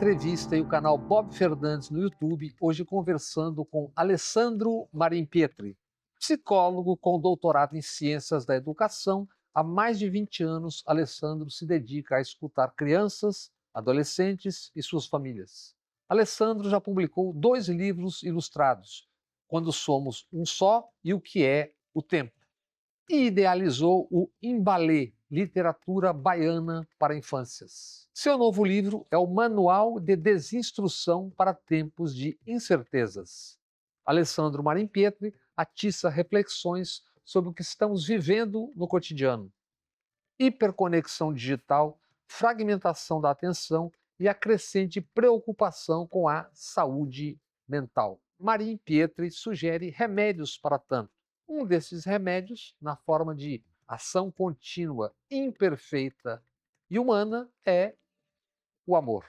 Entrevista e o canal Bob Fernandes no YouTube, hoje conversando com Alessandro Marimpietri, psicólogo com doutorado em Ciências da Educação. Há mais de 20 anos, Alessandro se dedica a escutar crianças, adolescentes e suas famílias. Alessandro já publicou 2 livros ilustrados, Quando Somos Um Só e O que é o Tempo, e idealizou o Imbalê, Literatura Baiana para Infâncias. Seu novo livro é o Manual de Desinstrução para Tempos de Incertezas. Alessandro Marimpietri atiça reflexões sobre o que estamos vivendo no cotidiano: hiperconexão digital, fragmentação da atenção e a crescente preocupação com a saúde mental. Marimpietri sugere remédios para tanto. Um desses remédios, na forma de ação contínua, imperfeita e humana, é o amor.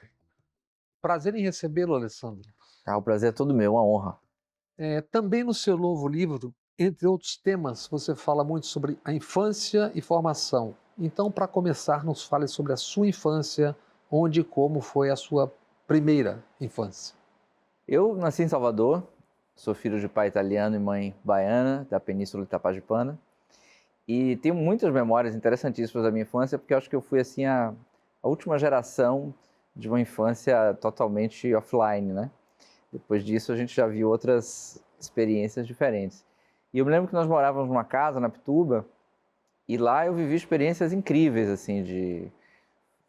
Prazer em recebê-lo, Alessandro. O prazer é todo meu, uma honra. Também no seu novo livro, entre outros temas, você fala muito sobre a infância e formação. Então, para começar, nos fale sobre a sua infância, onde e como foi a sua primeira infância. Eu nasci em Salvador, sou filho de pai italiano e mãe baiana, da Península Itapajipana, e tenho muitas memórias interessantíssimas da minha infância, porque eu acho que eu fui assim a última geração de uma infância totalmente offline, né? Depois disso a gente já viu outras experiências diferentes. E eu me lembro que nós morávamos numa casa na Pituba, e lá eu vivi experiências incríveis, assim,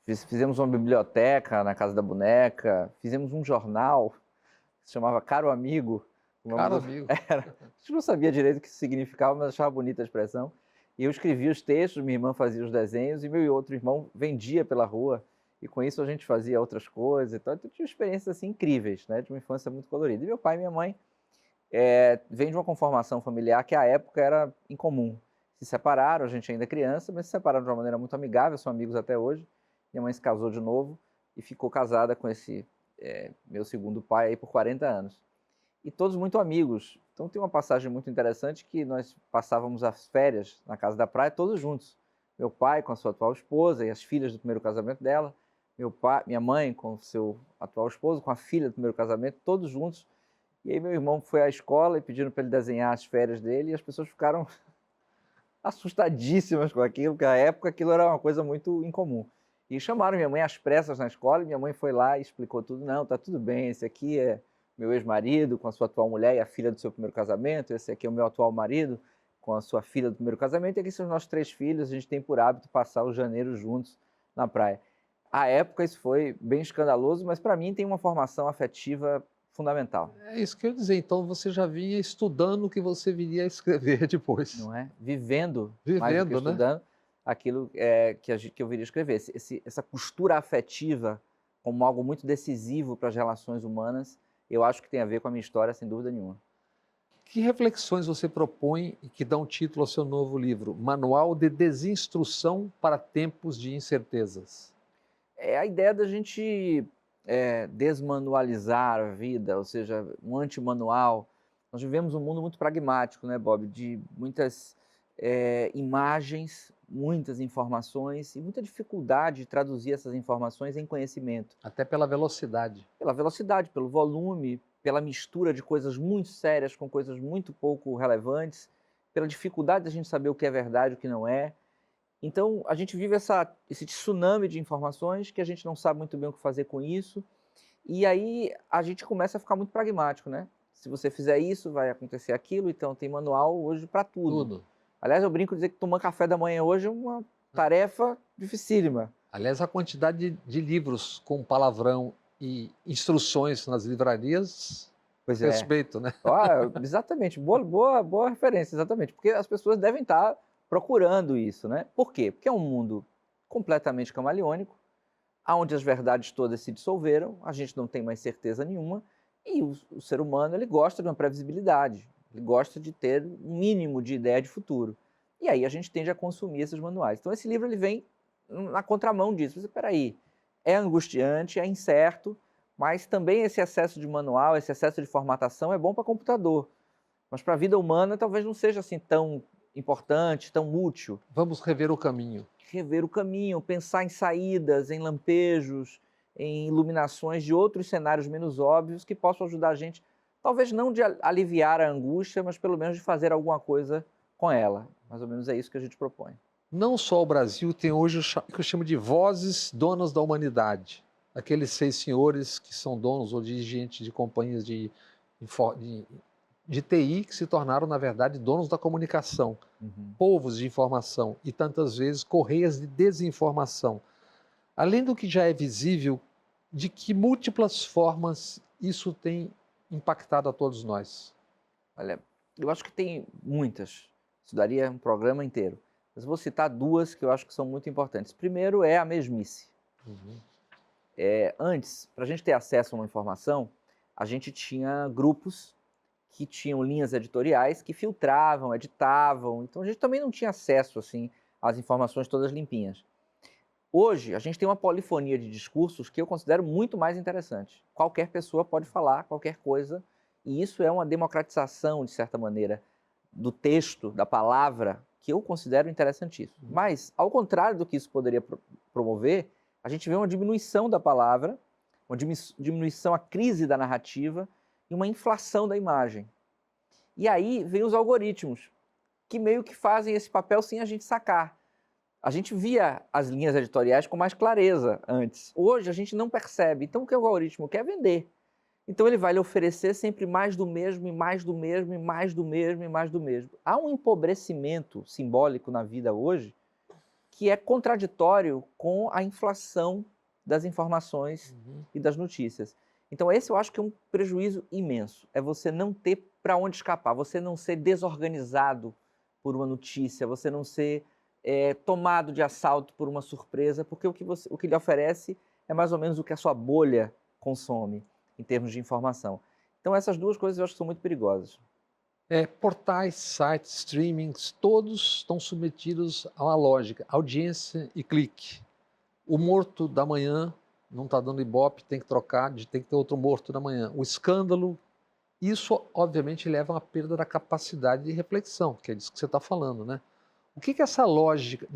fizemos uma biblioteca na Casa da Boneca, fizemos um jornal que se chamava Caro Amigo. Caro amigo. A gente não sabia direito o que isso significava, mas achava bonita a expressão. E eu escrevia os textos, minha irmã fazia os desenhos e meu outro irmão vendia pela rua. E com isso a gente fazia outras coisas. Então tinha experiências assim incríveis, né, de uma infância muito colorida. E meu pai e minha mãe vêm de uma conformação familiar que à época era incomum. Se separaram, a gente ainda é criança, mas se separaram de uma maneira muito amigável, são amigos até hoje. Minha mãe se casou de novo e ficou casada com esse meu segundo pai aí por 40 anos. E todos muito amigos. Então tem uma passagem muito interessante que nós passávamos as férias na casa da praia todos juntos. Meu pai com a sua atual esposa e as filhas do primeiro casamento dela, minha mãe com o seu atual esposo, com a filha do primeiro casamento, todos juntos. E aí meu irmão foi à escola e pediram para ele desenhar as férias dele e as pessoas ficaram assustadíssimas com aquilo, porque na época aquilo era uma coisa muito incomum. E chamaram minha mãe às pressas na escola e minha mãe foi lá e explicou tudo. Não, tá tudo bem, esse aqui é meu ex-marido com a sua atual mulher e a filha do seu primeiro casamento, esse aqui é o meu atual marido com a sua filha do primeiro casamento, e aqui são os nossos 3 filhos, a gente tem por hábito passar o janeiro juntos na praia. À época isso foi bem escandaloso, mas para mim tem uma formação afetiva fundamental. É isso que eu ia dizer, então você já vinha estudando o que você viria a escrever depois. Não é? Vivendo mais do que Vivendo, né? estudando, aquilo que eu viria escrever. Essa costura afetiva como algo muito decisivo para as relações humanas, eu acho que tem a ver com a minha história, sem dúvida nenhuma. Que reflexões você propõe e que dão título ao seu novo livro, Manual de Desinstrução para Tempos de Incertezas? É a ideia da gente desmanualizar a vida, ou seja, um antimanual. Nós vivemos um mundo muito pragmático, né, Bob? De muitas imagens, muitas informações e muita dificuldade de traduzir essas informações em conhecimento. Até pela velocidade. Pela velocidade, pelo volume, pela mistura de coisas muito sérias com coisas muito pouco relevantes, pela dificuldade da gente saber o que é verdade e o que não é. Então, a gente vive esse tsunami de informações que a gente não sabe muito bem o que fazer com isso. E aí a gente começa a ficar muito pragmático, né? Se você fizer isso, vai acontecer aquilo. Então, tem manual hoje para tudo. Tudo. Aliás, eu brinco dizer que tomar café da manhã hoje é uma tarefa dificílima. Aliás, a quantidade de livros com palavrão e instruções nas livrarias, Pois é. respeito, né? Exatamente, boa referência, exatamente. Porque as pessoas devem estar procurando isso, né? Por quê? Porque é um mundo completamente camaleônico, onde as verdades todas se dissolveram, a gente não tem mais certeza nenhuma, e o ser humano ele gosta de uma previsibilidade, ele gosta de ter um mínimo de ideia de futuro. E aí a gente tende a consumir esses manuais. Então esse livro ele vem na contramão disso. Você, peraí, é angustiante, é incerto, mas também esse excesso de manual, esse excesso de formatação é bom para computador. Mas para a vida humana talvez não seja assim tão importante, tão útil. Vamos rever o caminho. Rever o caminho, pensar em saídas, em lampejos, em iluminações de outros cenários menos óbvios que possam ajudar a gente, talvez não de aliviar a angústia, mas pelo menos de fazer alguma coisa com ela. Mais ou menos é isso que a gente propõe. Não só o Brasil tem hoje o que eu chamo de vozes donas da humanidade. Aqueles 6 senhores que são donos ou dirigentes de companhias de TI que se tornaram, na verdade, donos da comunicação, povos de informação e tantas vezes correias de desinformação. Além do que já é visível, de que múltiplas formas isso tem impactado a todos nós? Olha, eu acho que tem muitas. Isso daria um programa inteiro. Mas vou citar 2 que eu acho que são muito importantes. Primeiro é a mesmice. Antes, para a gente ter acesso a uma informação, a gente tinha grupos que tinham linhas editoriais que filtravam, editavam. Então a gente também não tinha acesso assim às informações todas limpinhas. Hoje, a gente tem uma polifonia de discursos que eu considero muito mais interessante. Qualquer pessoa pode falar qualquer coisa, e isso é uma democratização, de certa maneira, do texto, da palavra, que eu considero interessantíssimo. Mas, ao contrário do que isso poderia promover, a gente vê uma diminuição da palavra, uma diminuição, a crise da narrativa e uma inflação da imagem. E aí vem os algoritmos, que meio que fazem esse papel sem a gente sacar. A gente via as linhas editoriais com mais clareza antes. Hoje a gente não percebe. Então o que o algoritmo quer? Vender. Então ele vai lhe oferecer sempre mais do mesmo, e mais do mesmo, e mais do mesmo, e mais do mesmo. Há um empobrecimento simbólico na vida hoje que é contraditório com a inflação das informações e das notícias. Então esse eu acho que é um prejuízo imenso. É você não ter para onde escapar, você não ser desorganizado por uma notícia, você não ser tomado de assalto por uma surpresa, porque o que lhe oferece é mais ou menos o que a sua bolha consome em termos de informação. Então essas 2 coisas eu acho que são muito perigosas. Portais, sites, streamings, todos estão submetidos a uma lógica, audiência e clique. O morto da manhã não está dando ibope, tem que trocar, tem que ter outro morto da manhã. O escândalo, isso obviamente leva a uma perda da capacidade de reflexão, que é disso que você está falando, né? O que essa lógica,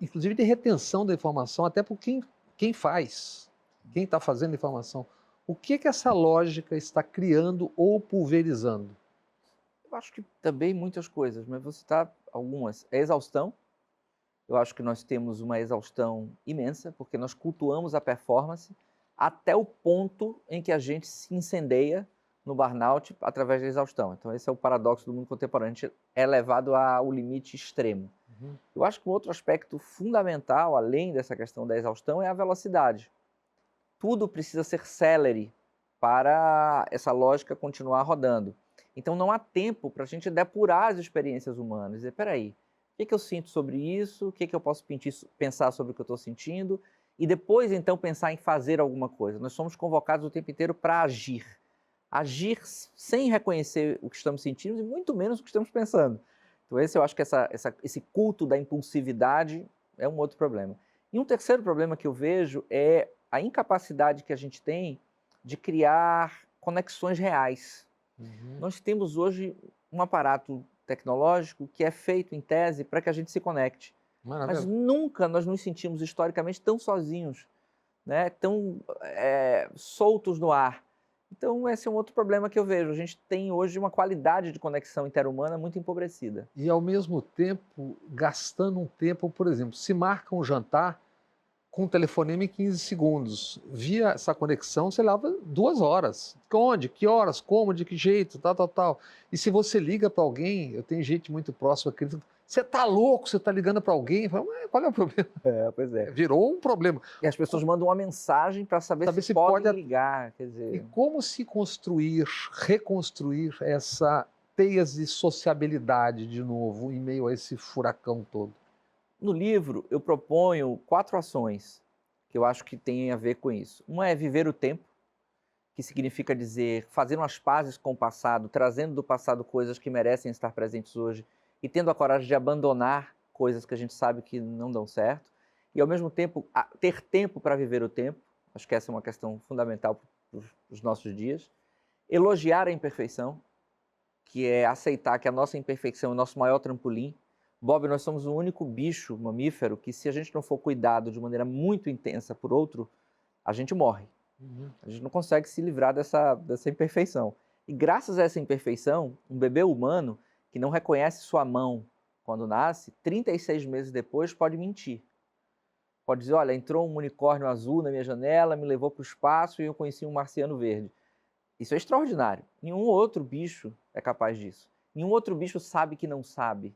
inclusive de retenção da informação, até por quem faz, quem está fazendo a informação, o que essa lógica está criando ou pulverizando? Eu acho que também muitas coisas, mas vou citar algumas. A exaustão. Eu acho que nós temos uma exaustão imensa, porque nós cultuamos a performance até o ponto em que a gente se incendeia no burnout através da exaustão. Então esse é o paradoxo do mundo contemporâneo, a gente é levado ao limite extremo. Eu acho que um outro aspecto fundamental, além dessa questão da exaustão, é a velocidade. Tudo precisa ser célere para essa lógica continuar rodando. Então não há tempo para a gente depurar as experiências humanas. Dizer, peraí, o que eu sinto sobre isso? O que eu posso pensar sobre o que eu estou sentindo? E depois, então, pensar em fazer alguma coisa. Nós somos convocados o tempo inteiro para agir. Agir sem reconhecer o que estamos sentindo e muito menos o que estamos pensando. Então eu acho que esse culto da impulsividade é um outro problema. E um terceiro problema que eu vejo é a incapacidade que a gente tem de criar conexões reais. Nós temos hoje um aparato tecnológico que é feito, em tese, para que a gente se conecte. Mas nunca nós nos sentimos historicamente tão sozinhos, né? Tão soltos no ar. Então esse é um outro problema que eu vejo. A gente tem hoje uma qualidade de conexão interhumana muito empobrecida. E ao mesmo tempo, gastando um tempo, por exemplo, se marca um jantar com um telefonema em 15 segundos. Via essa conexão, você leva 2 horas. Onde? Que horas? Como? De que jeito? Tal. E se você liga para alguém, eu tenho gente muito próxima que diz, você tá louco, você tá ligando para alguém? Falo, qual é o problema? Pois é. Virou um problema. E as pessoas mandam uma mensagem para saber se podem ligar. Quer dizer... E como se construir, reconstruir essa teias de sociabilidade de novo em meio a esse furacão todo? No livro, eu proponho 4 ações que eu acho que têm a ver com isso. Uma é viver o tempo, que significa dizer, fazer umas pazes com o passado, trazendo do passado coisas que merecem estar presentes hoje e tendo a coragem de abandonar coisas que a gente sabe que não dão certo. E, ao mesmo tempo, ter tempo para viver o tempo. Acho que essa é uma questão fundamental para os nossos dias. Elogiar a imperfeição, que é aceitar que a nossa imperfeição é o nosso maior trampolim. Bob, nós somos o único bicho mamífero que, se a gente não for cuidado de maneira muito intensa por outro a gente morre. Uhum. A gente não consegue se livrar dessa imperfeição. E graças a essa imperfeição, um bebê humano que não reconhece sua mão quando nasce, 36 meses depois pode mentir. Pode dizer, olha, entrou um unicórnio azul na minha janela, me levou para o espaço e eu conheci um marciano verde. Isso é extraordinário. Nenhum outro bicho é capaz disso. Nenhum outro bicho sabe que não sabe.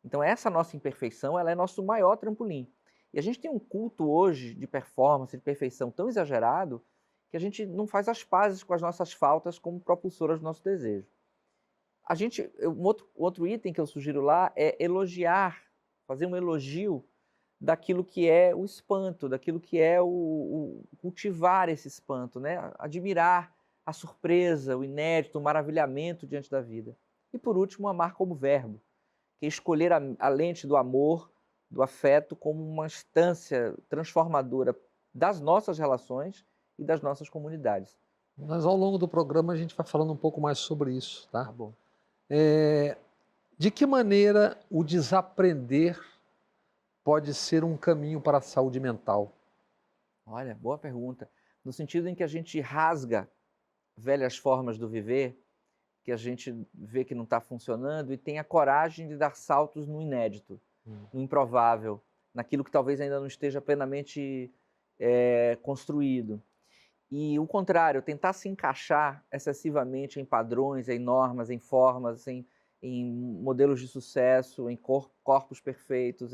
Então essa nossa imperfeição, ela é nosso maior trampolim. E a gente tem um culto hoje de performance, de perfeição tão exagerado, que a gente não faz as pazes com as nossas faltas como propulsoras do nosso desejo. Outro item que eu sugiro lá é elogiar, fazer um elogio daquilo que é o espanto, daquilo que é o cultivar esse espanto, né? Admirar a surpresa, o inédito, o maravilhamento diante da vida. E por último, amar como verbo, que é escolher a lente do amor, do afeto como uma instância transformadora das nossas relações e das nossas comunidades. Mas ao longo do programa a gente vai falando um pouco mais sobre isso, tá? Tá bom. De que maneira o desaprender pode ser um caminho para a saúde mental? Olha, boa pergunta. No sentido em que a gente rasga velhas formas do viver, que a gente vê que não está funcionando e tem a coragem de dar saltos no inédito, no improvável, naquilo que talvez ainda não esteja plenamente construído. E o contrário, tentar se encaixar excessivamente em padrões, em normas, em formas, em modelos de sucesso, em corpos perfeitos,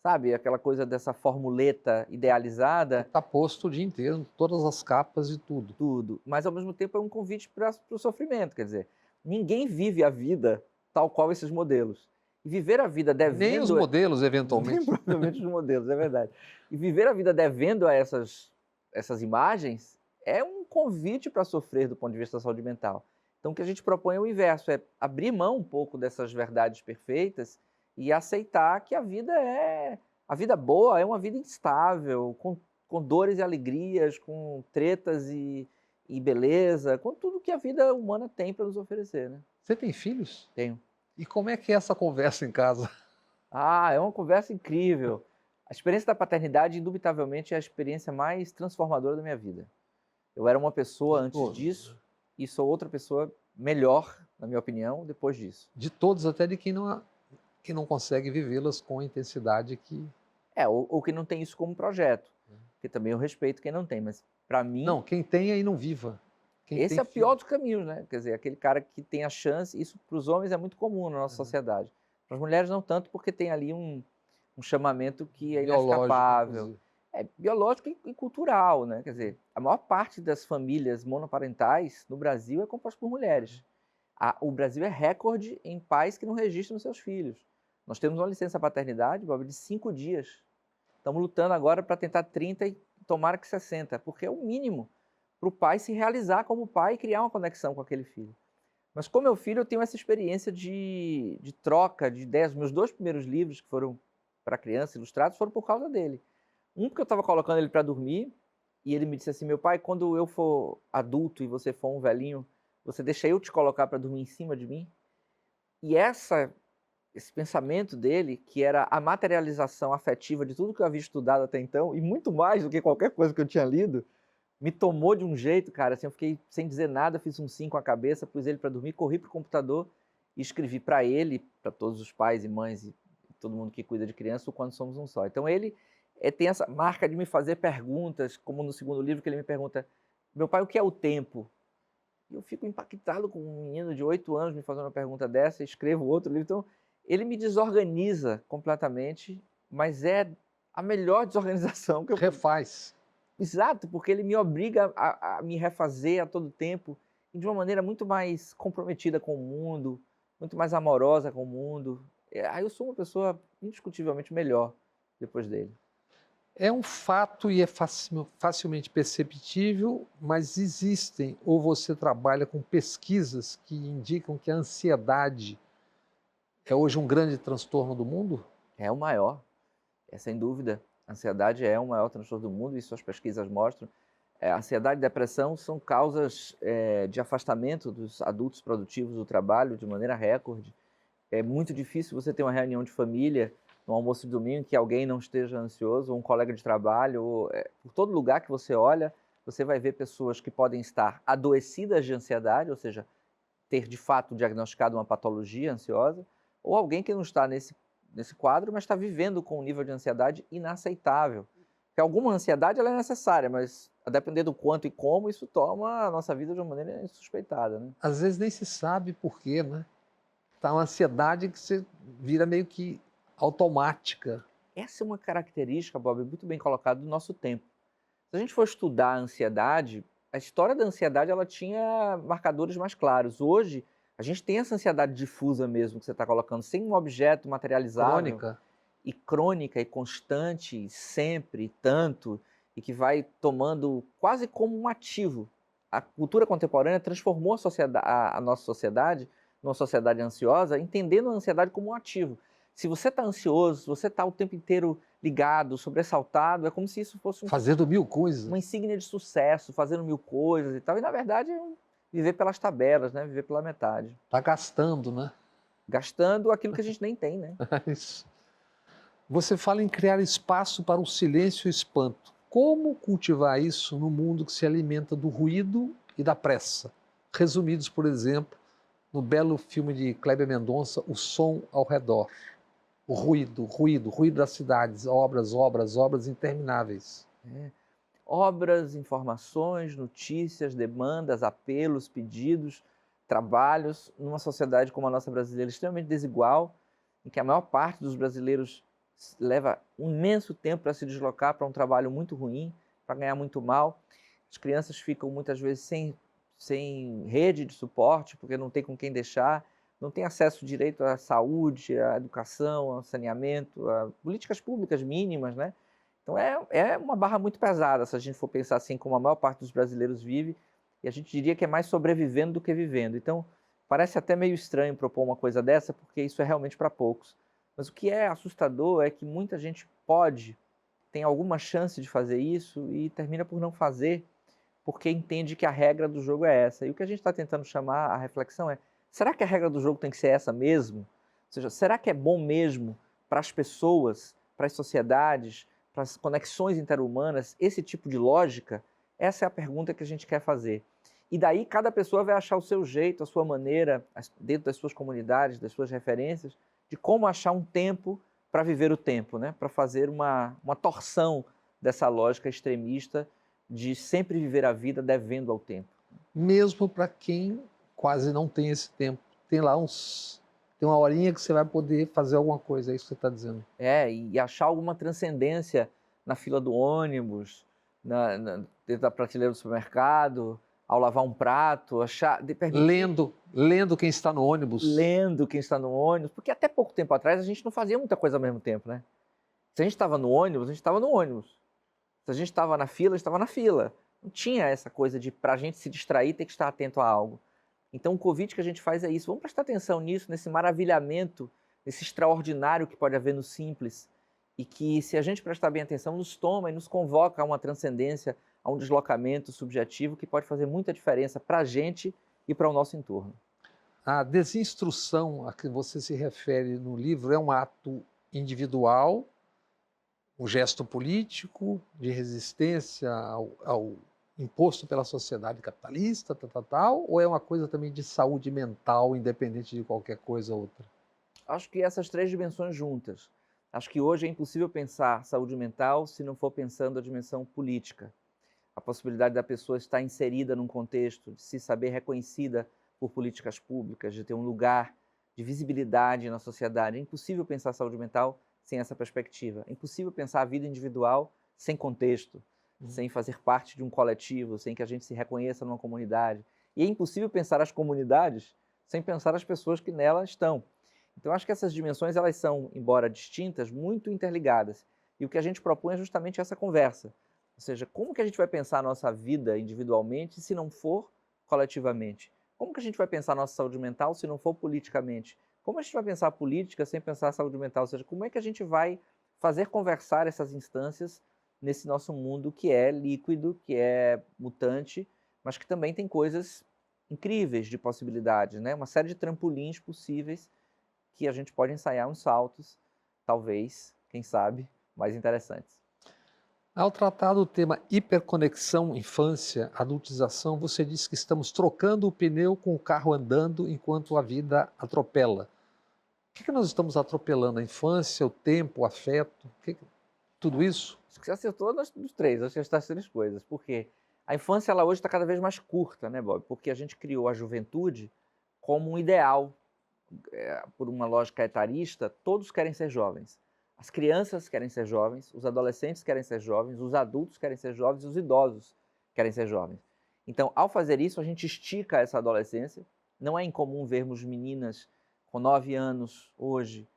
sabe, aquela coisa dessa formuleta idealizada. Está posto o dia inteiro, todas as capas e tudo. Tudo, mas ao mesmo tempo é um convite para o sofrimento, quer dizer, ninguém vive a vida tal qual esses modelos. E viver a vida devendo... Nem os modelos, Nem eventualmente. provavelmente os modelos, é verdade. E viver a vida devendo a essas imagens é um convite para sofrer do ponto de vista da saúde mental. Então o que a gente propõe é o inverso, é abrir mão um pouco dessas verdades perfeitas e aceitar que a vida boa é uma vida instável, com dores e alegrias, com tretas e beleza, com tudo que a vida humana tem para nos oferecer, né? Você tem filhos? Tenho. E como é que é essa conversa em casa? Ah, é uma conversa incrível. A experiência da paternidade, indubitavelmente, é a experiência mais transformadora da minha vida. Eu era uma pessoa antes disso e sou outra pessoa melhor, na minha opinião, depois disso. De todos, até de quem não consegue vivê-las com a intensidade que... Ou que não tem isso como projeto, porque também eu respeito quem não tem, mas para mim... Não, quem tem aí não viva. Esse é o pior dos caminhos, né? Quer dizer, aquele cara que tem a chance, isso para os homens é muito comum na nossa sociedade. Para as mulheres não tanto, porque tem ali um chamamento que é inescapável. É biológico e cultural, né? Quer dizer, a maior parte das famílias monoparentais no Brasil é composta por mulheres. O Brasil é recorde em pais que não registram seus filhos. Nós temos uma licença paternidade, Bob, de 5 dias. Estamos lutando agora para tentar 30 e tomara que 60, porque é o mínimo para o pai se realizar como pai e criar uma conexão com aquele filho. Mas com meu filho eu tenho essa experiência de troca de ideias. Meus 2 primeiros livros, que foram para criança, ilustrados, foram por causa dele. Um porque eu estava colocando ele para dormir e ele me disse assim, meu pai, quando eu for adulto e você for um velhinho, você deixa eu te colocar para dormir em cima de mim? E esse pensamento dele, que era a materialização afetiva de tudo que eu havia estudado até então, e muito mais do que qualquer coisa que eu tinha lido, me tomou de um jeito, cara, assim, eu fiquei sem dizer nada, fiz um sim com a cabeça, pus ele para dormir, corri pro computador e escrevi para ele, para todos os pais e mães e todo mundo que cuida de criança, o Quando Somos Um Só. Então ele tem essa marca de me fazer perguntas, como no segundo livro que ele me pergunta, meu pai, o que é o tempo? E eu fico impactado com um menino de 8 anos me fazendo uma pergunta dessa, escrevo outro livro, então ele me desorganiza completamente, mas é a melhor desorganização que eu... Refaz. Exato, porque ele me obriga a me refazer a todo tempo e de uma maneira muito mais comprometida com o mundo, muito mais amorosa com o mundo. Aí eu sou uma pessoa indiscutivelmente melhor depois dele. É um fato e é facilmente perceptível, mas existem, ou você trabalha com pesquisas que indicam que a ansiedade é hoje um grande transtorno do mundo? É o maior, sem dúvida. A ansiedade é o maior transtorno do mundo, isso as pesquisas mostram. Ansiedade e depressão são causas de afastamento dos adultos produtivos do trabalho de maneira recorde. É muito difícil você ter uma reunião de família no almoço de domingo que alguém não esteja ansioso, ou um colega de trabalho, por todo lugar que você olha, você vai ver pessoas que podem estar adoecidas de ansiedade, ou seja, ter de fato diagnosticado uma patologia ansiosa, ou alguém que não está nesse quadro, mas está vivendo com um nível de ansiedade inaceitável. Porque alguma ansiedade ela é necessária, mas a depender do quanto e como, isso toma a nossa vida de uma maneira insuspeitada, né? Às vezes nem se sabe por quê, né? Tá uma ansiedade que você vira meio que automática. Essa é uma característica, Bob, muito bem colocada do nosso tempo. Se a gente for estudar a ansiedade, a história da ansiedade ela tinha marcadores mais claros. Hoje, a gente tem essa ansiedade difusa mesmo que você está colocando, sem um objeto materializável. Crônica. E crônica e constante, e sempre, e tanto, e que vai tomando quase como um ativo. A cultura contemporânea transformou a nossa sociedade numa sociedade ansiosa, entendendo a ansiedade como um ativo. Se você está ansioso, se você está o tempo inteiro ligado, sobressaltado, é como se isso fosse Fazendo mil coisas. uma insígnia de sucesso, fazendo mil coisas e tal. E, na verdade, é viver pelas tabelas, né? Viver pela metade. Tá gastando, né? Gastando aquilo que a gente nem tem, né? Isso. Você fala em criar espaço para o silêncio e o espanto. Como cultivar isso no mundo que se alimenta do ruído e da pressa? Resumidos, por exemplo, no belo filme de Kleber Mendonça, O Som ao Redor. O ruído, ruído, ruído das cidades, obras, obras, obras intermináveis. Obras, informações, notícias, demandas, apelos, pedidos, trabalhos, numa sociedade como a nossa brasileira, extremamente desigual, em que a maior parte dos brasileiros leva um imenso tempo para se deslocar para um trabalho muito ruim, para ganhar muito mal. As crianças ficam muitas vezes sem rede de suporte, porque não tem com quem deixar, não tem acesso direito à saúde, à educação, ao saneamento, a políticas públicas mínimas, né? Então é uma barra muito pesada, se a gente for pensar assim como a maior parte dos brasileiros vive, e a gente diria que é mais sobrevivendo do que vivendo. Então, parece até meio estranho propor uma coisa dessa, porque isso é realmente para poucos. Mas o que é assustador é que muita gente tem alguma chance de fazer isso e termina por não fazer, porque entende que a regra do jogo é essa. E o que a gente está tentando chamar a reflexão é, será que a regra do jogo tem que ser essa mesmo? Ou seja, será que é bom mesmo para as pessoas, para as sociedades, para as conexões interhumanas, esse tipo de lógica? Essa é a pergunta que a gente quer fazer. E daí cada pessoa vai achar o seu jeito, a sua maneira, dentro das suas comunidades, das suas referências, de como achar um tempo para viver o tempo, né? Para fazer uma torção dessa lógica extremista de sempre viver a vida devendo ao tempo. Mesmo para quem quase não tem esse tempo. Tem lá tem uma horinha que você vai poder fazer alguma coisa, é isso que você está dizendo. E achar alguma transcendência na fila do ônibus, dentro da prateleira do supermercado, ao lavar um prato, Lendo quem está no ônibus. Lendo quem está no ônibus, porque até pouco tempo atrás a gente não fazia muita coisa ao mesmo tempo, né? Se a gente estava no ônibus, a gente estava no ônibus. Se a gente estava na fila, a gente estava na fila. Não tinha essa coisa de, para a gente se distrair, ter que estar atento a algo. Então, o convite que a gente faz é isso. Vamos prestar atenção nisso, nesse maravilhamento, nesse extraordinário que pode haver no simples. E que, se a gente prestar bem atenção, nos toma e nos convoca a uma transcendência, a um deslocamento subjetivo que pode fazer muita diferença para a gente e para o nosso entorno. A desinstrução a que você se refere no livro é um ato individual, um gesto político de resistência ao imposto pela sociedade capitalista, tal, ou é uma coisa também de saúde mental, independente de qualquer coisa ou outra? Acho que essas três dimensões juntas. Acho que hoje é impossível pensar saúde mental se não for pensando a dimensão política. A possibilidade da pessoa estar inserida num contexto, de se saber reconhecida por políticas públicas, de ter um lugar de visibilidade na sociedade. É impossível pensar saúde mental sem essa perspectiva. É impossível pensar a vida individual sem contexto, sem fazer parte de um coletivo, sem que a gente se reconheça numa comunidade. E é impossível pensar as comunidades sem pensar as pessoas que nela estão. Então, acho que essas dimensões, elas são, embora distintas, muito interligadas. E o que a gente propõe é justamente essa conversa. Ou seja, como que a gente vai pensar a nossa vida individualmente se não for coletivamente? Como que a gente vai pensar a nossa saúde mental se não for politicamente? Como a gente vai pensar a política sem pensar a saúde mental? Ou seja, como é que a gente vai fazer conversar essas instâncias nesse nosso mundo que é líquido, que é mutante, mas que também tem coisas incríveis de possibilidades, né? Uma série de trampolins possíveis que a gente pode ensaiar uns saltos talvez, quem sabe, mais interessantes. Ao tratar do tema hiperconexão, infância, adultização, você disse que estamos trocando o pneu com o carro andando enquanto a vida atropela. O que nós estamos atropelando? A infância, o tempo, o afeto? Tudo isso? Acho que você acertou nos três, acho que as três coisas. Por quê? A infância, ela hoje está cada vez mais curta, né, Bob? Porque a gente criou a juventude como um ideal. Por uma lógica etarista, todos querem ser jovens. As crianças querem ser jovens, os adolescentes querem ser jovens, os adultos querem ser jovens e os idosos querem ser jovens. Então, ao fazer isso, a gente estica essa adolescência. Não é incomum vermos meninas com 9 anos hoje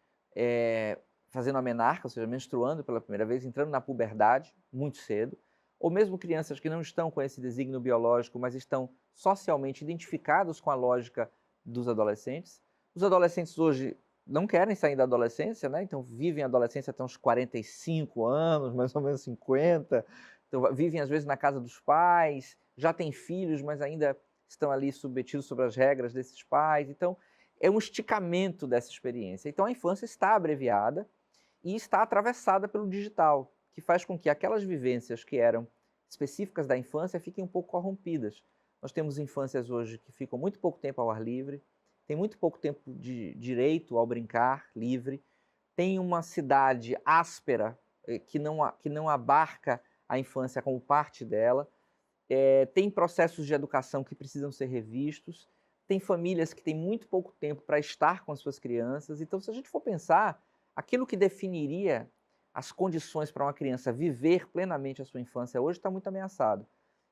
fazendo a menarca, ou seja, menstruando pela primeira vez, entrando na puberdade muito cedo, ou mesmo crianças que não estão com esse desígnio biológico, mas estão socialmente identificados com a lógica dos adolescentes. Os adolescentes hoje não querem sair da adolescência, né? Então vivem a adolescência até uns 45 anos, mais ou menos 50, então, vivem às vezes na casa dos pais, já têm filhos, mas ainda estão ali submetidos sobre as regras desses pais. Então é um esticamento dessa experiência. Então a infância está abreviada e está atravessada pelo digital, que faz com que aquelas vivências que eram específicas da infância fiquem um pouco corrompidas. Nós temos infâncias hoje que ficam muito pouco tempo ao ar livre, tem muito pouco tempo de direito ao brincar livre, tem uma cidade áspera que não abarca a infância como parte dela, tem processos de educação que precisam ser revistos, tem famílias que têm muito pouco tempo para estar com as suas crianças. Então, se a gente for pensar, aquilo que definiria as condições para uma criança viver plenamente a sua infância hoje está muito ameaçado.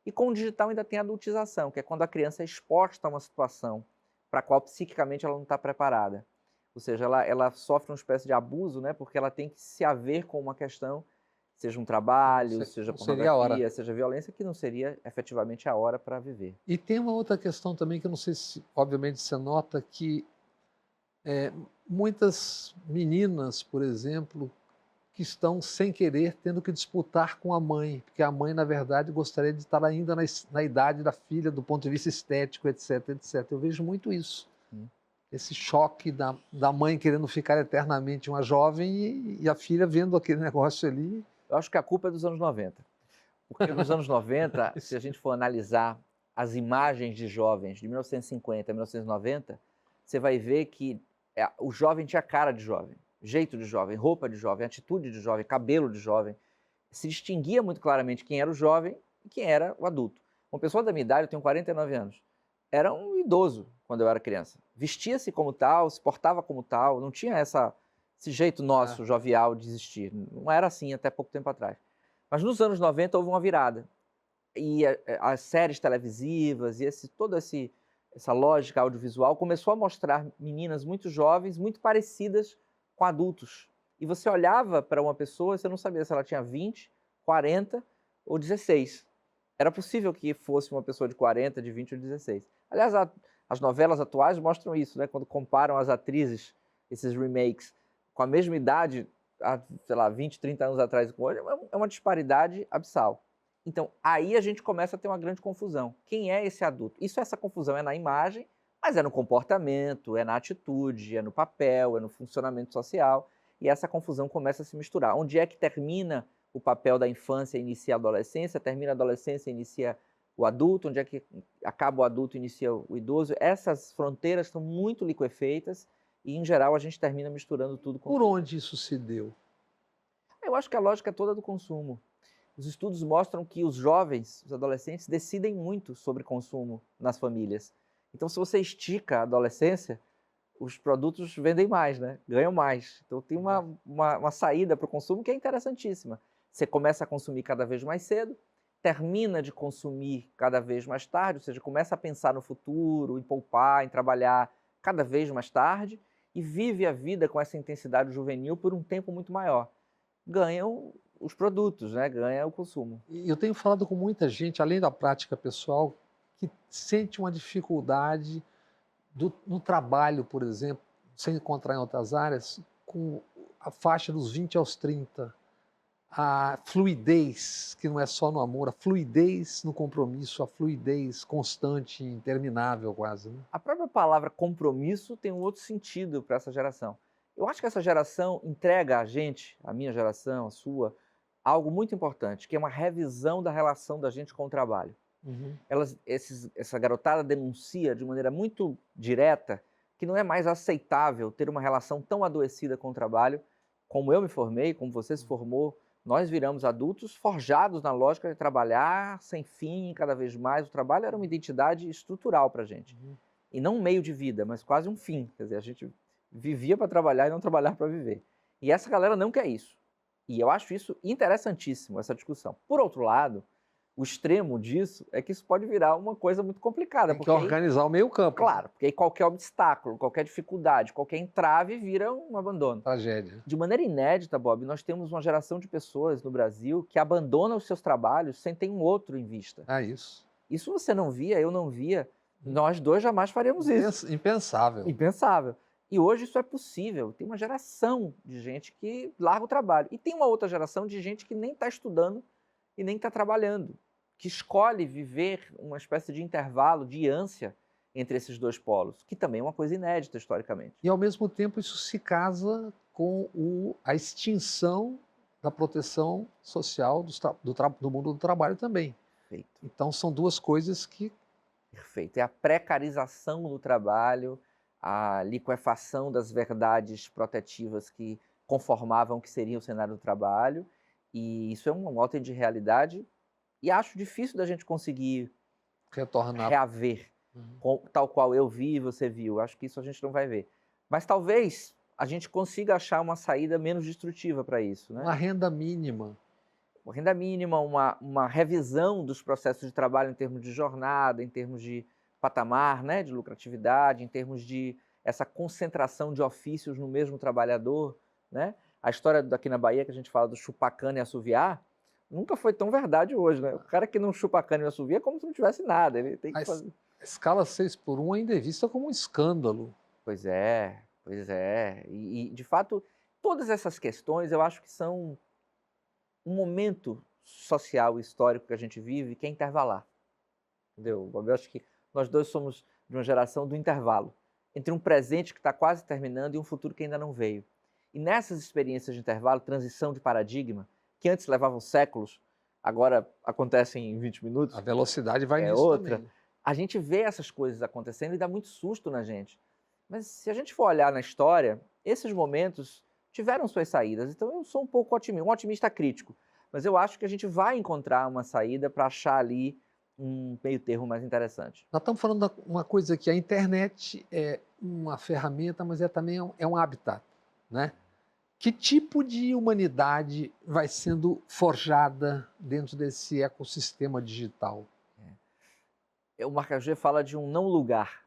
E com o digital ainda tem a adultização, que é quando a criança é exposta a uma situação para a qual psiquicamente ela não está preparada. Ou seja, ela sofre uma espécie de abuso, né, porque ela tem que se haver com uma questão, seja um trabalho, seja pornografia, seja violência, que não seria efetivamente a hora para viver. E tem uma outra questão também que eu não sei se, obviamente, você nota que muitas meninas, por exemplo, que estão sem querer tendo que disputar com a mãe, porque a mãe, na verdade, gostaria de estar ainda na idade da filha, do ponto de vista estético, etc, etc. Eu vejo muito isso. Esse choque da mãe querendo ficar eternamente uma jovem e a filha vendo aquele negócio ali. Eu acho que a culpa é dos anos 90. Porque nos anos 90, se a gente for analisar as imagens de jovens de 1950 a 1990, você vai ver que o jovem tinha cara de jovem, jeito de jovem, roupa de jovem, atitude de jovem, cabelo de jovem. Se distinguia muito claramente quem era o jovem e quem era o adulto. Uma pessoa da minha idade, eu tenho 49 anos, era um idoso quando eu era criança. Vestia-se como tal, se portava como tal, não tinha esse jeito nosso jovial de existir. Não era assim até pouco tempo atrás. Mas nos anos 90 houve uma virada. E as séries televisivas e toda essa lógica audiovisual começou a mostrar meninas muito jovens, muito parecidas com adultos. E você olhava para uma pessoa e você não sabia se ela tinha 20, 40 ou 16. Era possível que fosse uma pessoa de 40, de 20 ou 16. Aliás, as novelas atuais mostram isso, né? Quando comparam as atrizes, esses remakes, com a mesma idade, sei lá, 20, 30 anos atrás com hoje, é uma disparidade abissal. Então, aí a gente começa a ter uma grande confusão. Quem é esse adulto? Essa confusão é na imagem, mas é no comportamento, é na atitude, é no papel, é no funcionamento social, e essa confusão começa a se misturar. Onde é que termina o papel da infância e inicia a adolescência, termina a adolescência e inicia o adulto, onde é que acaba o adulto e inicia o idoso? Essas fronteiras estão muito liquefeitas e, em geral, a gente termina misturando tudo. Por onde isso se deu? Eu acho que a lógica é toda do consumo. Os estudos mostram que os jovens, os adolescentes, decidem muito sobre consumo nas famílias. Então, se você estica a adolescência, os produtos vendem mais, né? Ganham mais. Então, tem uma saída para o consumo que é interessantíssima. Você começa a consumir cada vez mais cedo, termina de consumir cada vez mais tarde, ou seja, começa a pensar no futuro, em poupar, em trabalhar cada vez mais tarde e vive a vida com essa intensidade juvenil por um tempo muito maior. Ganham os produtos, né? Ganha o consumo. E eu tenho falado com muita gente, além da prática pessoal, que sente uma dificuldade no trabalho, por exemplo, sem encontrar em outras áreas, com a faixa dos 20 aos 30. A fluidez, que não é só no amor, a fluidez no compromisso, a fluidez constante, interminável quase. Né? A própria palavra compromisso tem um outro sentido para essa geração. Eu acho que essa geração entrega a gente, a minha geração, a sua, algo muito importante, que é uma revisão da relação da gente com o trabalho. Uhum. Essa garotada denuncia de maneira muito direta que não é mais aceitável ter uma relação tão adoecida com o trabalho, como eu me formei, como você se formou. Nós viramos adultos forjados na lógica de trabalhar sem fim, cada vez mais. O trabalho era uma identidade estrutural para a gente. Uhum. E não um meio de vida, mas quase um fim. Quer dizer, a gente vivia para trabalhar e não trabalhar para viver. E essa galera não quer isso. E eu acho isso interessantíssimo, essa discussão. Por outro lado, o extremo disso é que isso pode virar uma coisa muito complicada. Tem que organizar o meio campo. Claro, porque aí qualquer obstáculo, qualquer dificuldade, qualquer entrave vira um abandono. Tragédia. De maneira inédita, Bob, nós temos uma geração de pessoas no Brasil que abandona os seus trabalhos sem ter um outro em vista. Isso. Isso você não via, eu não via. Nós dois jamais faríamos isso. Impensável. Impensável. E hoje isso é possível. Tem uma geração de gente que larga o trabalho. E tem uma outra geração de gente que nem está estudando e nem está trabalhando, que escolhe viver uma espécie de intervalo, de ânsia entre esses dois polos, que também é uma coisa inédita historicamente. E, ao mesmo tempo, isso se casa com a extinção da proteção social do mundo do trabalho também. Perfeito. Então, são duas coisas que... Perfeito. É a precarização do trabalho, a liquefação das verdades protetivas que conformavam que seria o cenário do trabalho, e isso é um item de realidade, e acho difícil da gente conseguir reaver, tal qual eu vi e você viu. Acho que isso a gente não vai ver. Mas talvez a gente consiga achar uma saída menos destrutiva para isso, né? Uma renda mínima. Uma renda mínima, uma revisão dos processos de trabalho em termos de jornada, em termos de patamar, né, de lucratividade, em termos de essa concentração de ofícios no mesmo trabalhador, né? A história daqui na Bahia, que a gente fala do chupar cana e assoviar, nunca foi tão verdade hoje, né? O cara que não chupa cana e assovia é como se não tivesse nada. Ele tem que fazer... A escala 6x1 ainda é vista como um escândalo. Pois é, pois é. E, de fato, todas essas questões eu acho que são um momento social e histórico que a gente vive que é intervalar. Entendeu? Eu acho que nós dois somos de uma geração do intervalo, entre um presente que está quase terminando e um futuro que ainda não veio. E nessas experiências de intervalo, transição de paradigma, que antes levavam séculos, agora acontecem em 20 minutos. A velocidade vai nisso outra. também. A gente vê essas coisas acontecendo e dá muito susto na gente. Mas se a gente for olhar na história, esses momentos tiveram suas saídas. Então eu sou um pouco otimista, um otimista crítico. Mas eu acho que a gente vai encontrar uma saída para achar ali um meio termo mais interessante. Nós estamos falando de uma coisa que a internet é uma ferramenta, mas também é um habitat, né? Que tipo de humanidade vai sendo forjada dentro desse ecossistema digital? O Marcagé fala de um não lugar.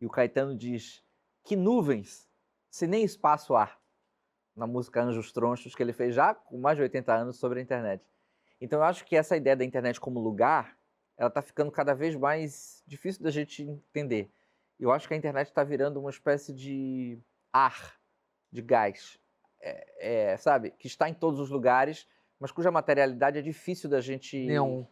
E o Caetano diz, que nuvens, se nem espaço há, na música Anjos Tronchos, que ele fez já com mais de 80 anos sobre a internet. Então eu acho que essa ideia da internet como lugar, ela está ficando cada vez mais difícil da gente entender. Eu acho que a internet está virando uma espécie de ar, de gás, sabe? Que está em todos os lugares, mas cuja materialidade é difícil da gente... Neon.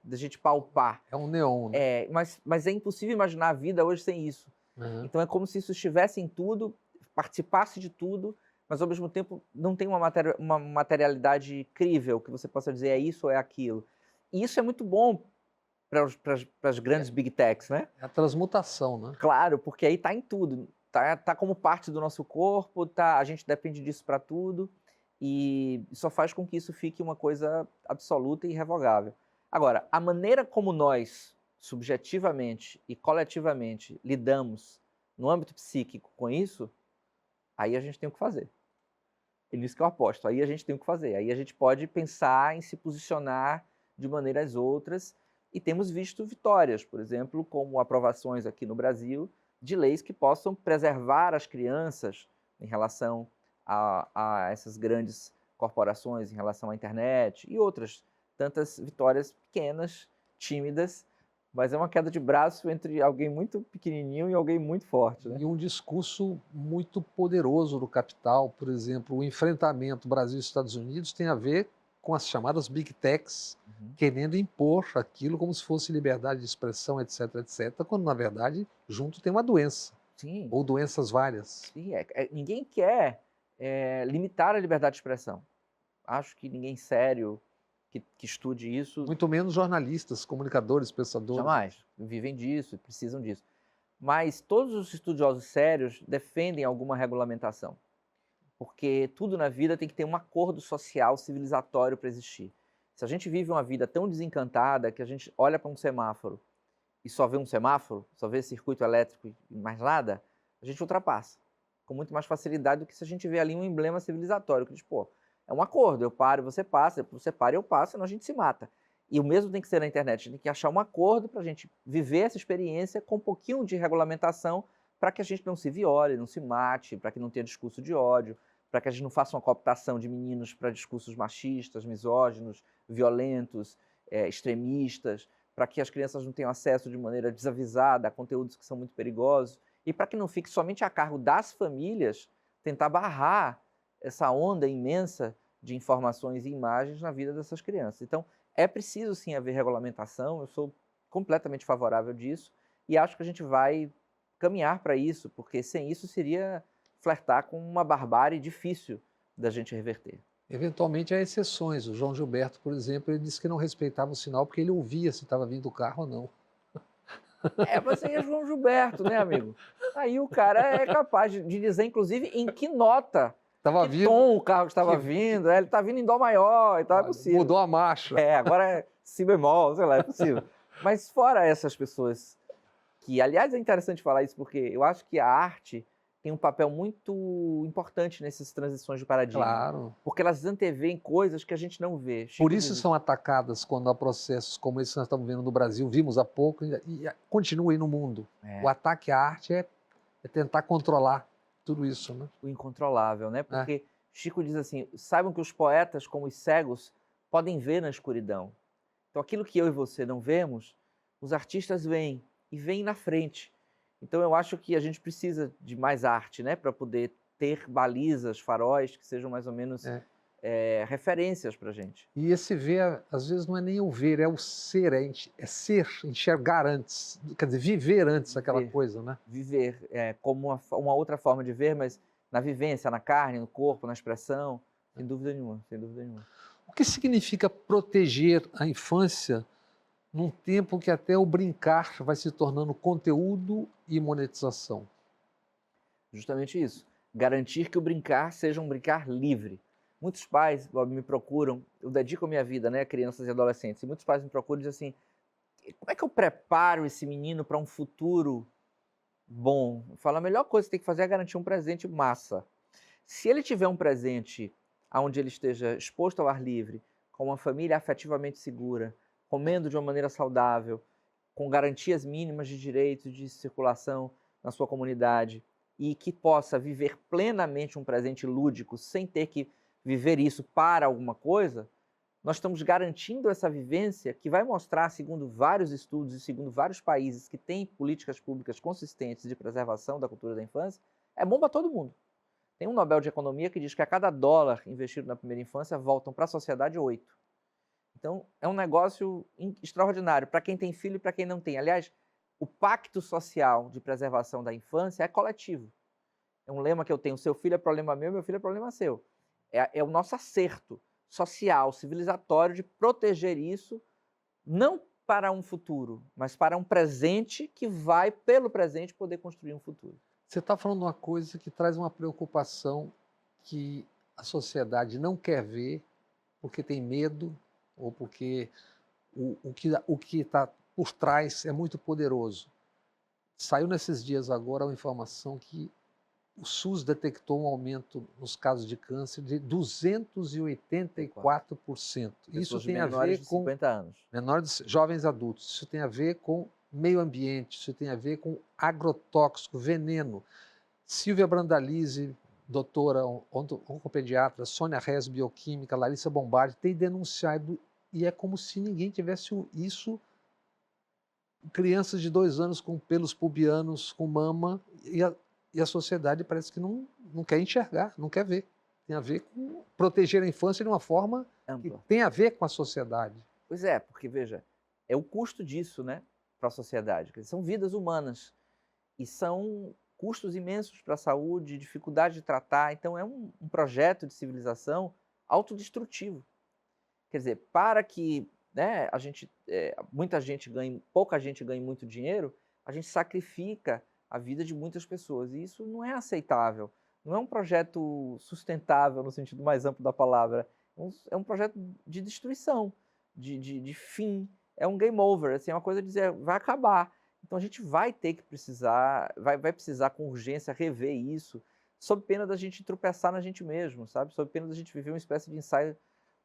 Da gente palpar. É um neon, né? Mas é impossível imaginar a vida hoje sem isso. Uhum. Então é como se isso estivesse em tudo, participasse de tudo, mas ao mesmo tempo não tem uma materialidade crível, que você possa dizer é isso ou é aquilo. E isso é muito bom para as grandes big techs, né? É a transmutação, né? Claro, porque aí está em tudo. Tá como parte do nosso corpo, a gente depende disso para tudo, e só faz com que isso fique uma coisa absoluta e irrevogável. Agora, a maneira como nós, subjetivamente e coletivamente, lidamos no âmbito psíquico com isso, aí a gente tem o que fazer. É nisso que eu aposto. Aí a gente tem o que fazer. Aí a gente pode pensar em se posicionar de maneiras outras, e temos visto vitórias, por exemplo, como aprovações aqui no Brasil de leis que possam preservar as crianças em relação a essas grandes corporações, em relação à internet e outras tantas vitórias pequenas, tímidas, mas é uma queda de braço entre alguém muito pequenininho e alguém muito forte, né? E um discurso muito poderoso do capital, por exemplo, o enfrentamento Brasil e Estados Unidos tem a ver com as chamadas big techs querendo impor aquilo como se fosse liberdade de expressão, etc, etc, quando na verdade junto tem uma doença. Sim, ou doenças várias. sim. Ninguém quer limitar a liberdade de expressão. Acho que ninguém sério que estude isso Muito menos jornalistas, comunicadores, pensadores. jamais vivem disso e precisam disso. Mas todos os estudiosos sérios defendem alguma regulamentação, porque tudo na vida tem que ter um acordo social civilizatório para existir. Se a gente vive uma vida tão desencantada que a gente olha para um semáforo e só vê um semáforo, só vê circuito elétrico e mais nada, a gente ultrapassa com muito mais facilidade do que se a gente vê ali um emblema civilizatório, que diz, pô, é um acordo, eu paro, você passa, você para e eu passo, senão a gente se mata. E o mesmo tem que ser na internet, a gente tem que achar um acordo para a gente viver essa experiência com um pouquinho de regulamentação para que a gente não se viole, não se mate, para que não tenha discurso de ódio, para que a gente não faça uma cooptação de meninos para discursos machistas, misóginos, violentos, extremistas, para que as crianças não tenham acesso de maneira desavisada a conteúdos que são muito perigosos e para que não fique somente a cargo das famílias tentar barrar essa onda imensa de informações e imagens na vida dessas crianças. Então, é preciso sim haver regulamentação, eu sou completamente favorável disso e acho que a gente vai caminhar para isso, porque sem isso seria flertar com uma barbárie difícil da gente reverter. Eventualmente há exceções. O João Gilberto, por exemplo, ele disse que não respeitava o sinal porque ele ouvia se estava vindo o carro ou não. Mas aí é João Gilberto, né, amigo? Aí o cara é capaz de dizer, inclusive, em que nota, Estava que vindo, tom o carro estava vindo, ele está vindo em dó maior e tal, é possível. mudou a marcha. Agora é si bemol, sei lá, é possível. Mas fora essas pessoas que, aliás, é interessante falar isso porque eu acho que a arte tem um papel muito importante nessas transições de paradigma. Claro. Porque elas antevêem coisas que a gente não vê. Por isso são atacadas quando há processos como esse que nós estamos vendo no Brasil, vimos há pouco, e continua aí no mundo. O ataque à arte é tentar controlar tudo isso, né? O incontrolável, né? Porque Chico diz assim, saibam que os poetas, como os cegos, podem ver na escuridão. Então aquilo que eu e você não vemos, os artistas veem, e veem na frente. Então eu acho que a gente precisa de mais arte, né? Para poder ter balizas, faróis, que sejam mais ou menos referências para a gente. E esse ver, às vezes, não é nem o ver, é o ser, é ser, enxergar antes, quer dizer, viver antes aquela coisa, né? Viver, como uma outra forma de ver, mas na vivência, na carne, no corpo, na expressão, sem dúvida nenhuma, sem dúvida nenhuma. O que significa proteger a infância num tempo que até o brincar vai se tornando conteúdo e monetização? Justamente isso. Garantir que o brincar seja um brincar livre. Muitos pais me procuram, eu dedico a minha vida, né, a crianças e adolescentes, e muitos pais me procuram e dizem assim, como é que eu preparo esse menino para um futuro bom? Eu falo, a melhor coisa que você tem que fazer é garantir um presente massa. Se ele tiver um presente onde ele esteja exposto ao ar livre, com uma família afetivamente segura, comendo de uma maneira saudável, com garantias mínimas de direitos de circulação na sua comunidade, e que possa viver plenamente um presente lúdico sem ter que viver isso para alguma coisa, nós estamos garantindo essa vivência que vai mostrar, segundo vários estudos e segundo vários países que têm políticas públicas consistentes de preservação da cultura da infância, é bom para todo mundo. Tem um Nobel de Economia que diz que a cada dólar investido na primeira infância voltam para a sociedade 8. Então, é um negócio extraordinário para quem tem filho e para quem não tem. Aliás, o pacto social de preservação da infância é coletivo. É um lema que eu tenho, seu filho é problema meu filho é problema seu. É o nosso acerto social, civilizatório de proteger isso, não para um futuro, mas para um presente que vai, pelo presente, poder construir um futuro. Você está falando uma coisa que traz uma preocupação que a sociedade não quer ver porque tem medo ou porque o que está por trás é muito poderoso. Saiu nesses dias agora uma informação que o SUS detectou um aumento nos casos de câncer de 284%. Isso tem a ver com 50 anos. Menores, jovens adultos. Isso tem a ver com meio ambiente, isso tem a ver com agrotóxico, veneno. Silvia Brandalize, doutora oncopediatra, Sônia Rez, bioquímica, Larissa Bombardi, tem denunciado, e é como se ninguém tivesse isso. Crianças de 2 anos com pelos pubianos, com mama, e a sociedade parece que não quer enxergar, não quer ver. Tem a ver com proteger a infância de uma forma ampla. Que tem a ver com a sociedade. Pois é, porque, veja, é o custo disso, né, para a sociedade. São vidas humanas e são custos imensos para a saúde, dificuldade de tratar. Então, é um projeto de civilização autodestrutivo. Quer dizer, para que, né, muita gente ganhe, pouca gente ganhe muito dinheiro, a gente sacrifica a vida de muitas pessoas. E isso não é aceitável. Não é um projeto sustentável no sentido mais amplo da palavra. É um projeto de destruição, de fim. É um game over, assim, é uma coisa de dizer, vai acabar. Então a gente vai ter que precisar, vai precisar com urgência rever isso, sob pena da gente tropeçar na gente mesmo, sabe? Sob pena da gente viver uma espécie de ensaio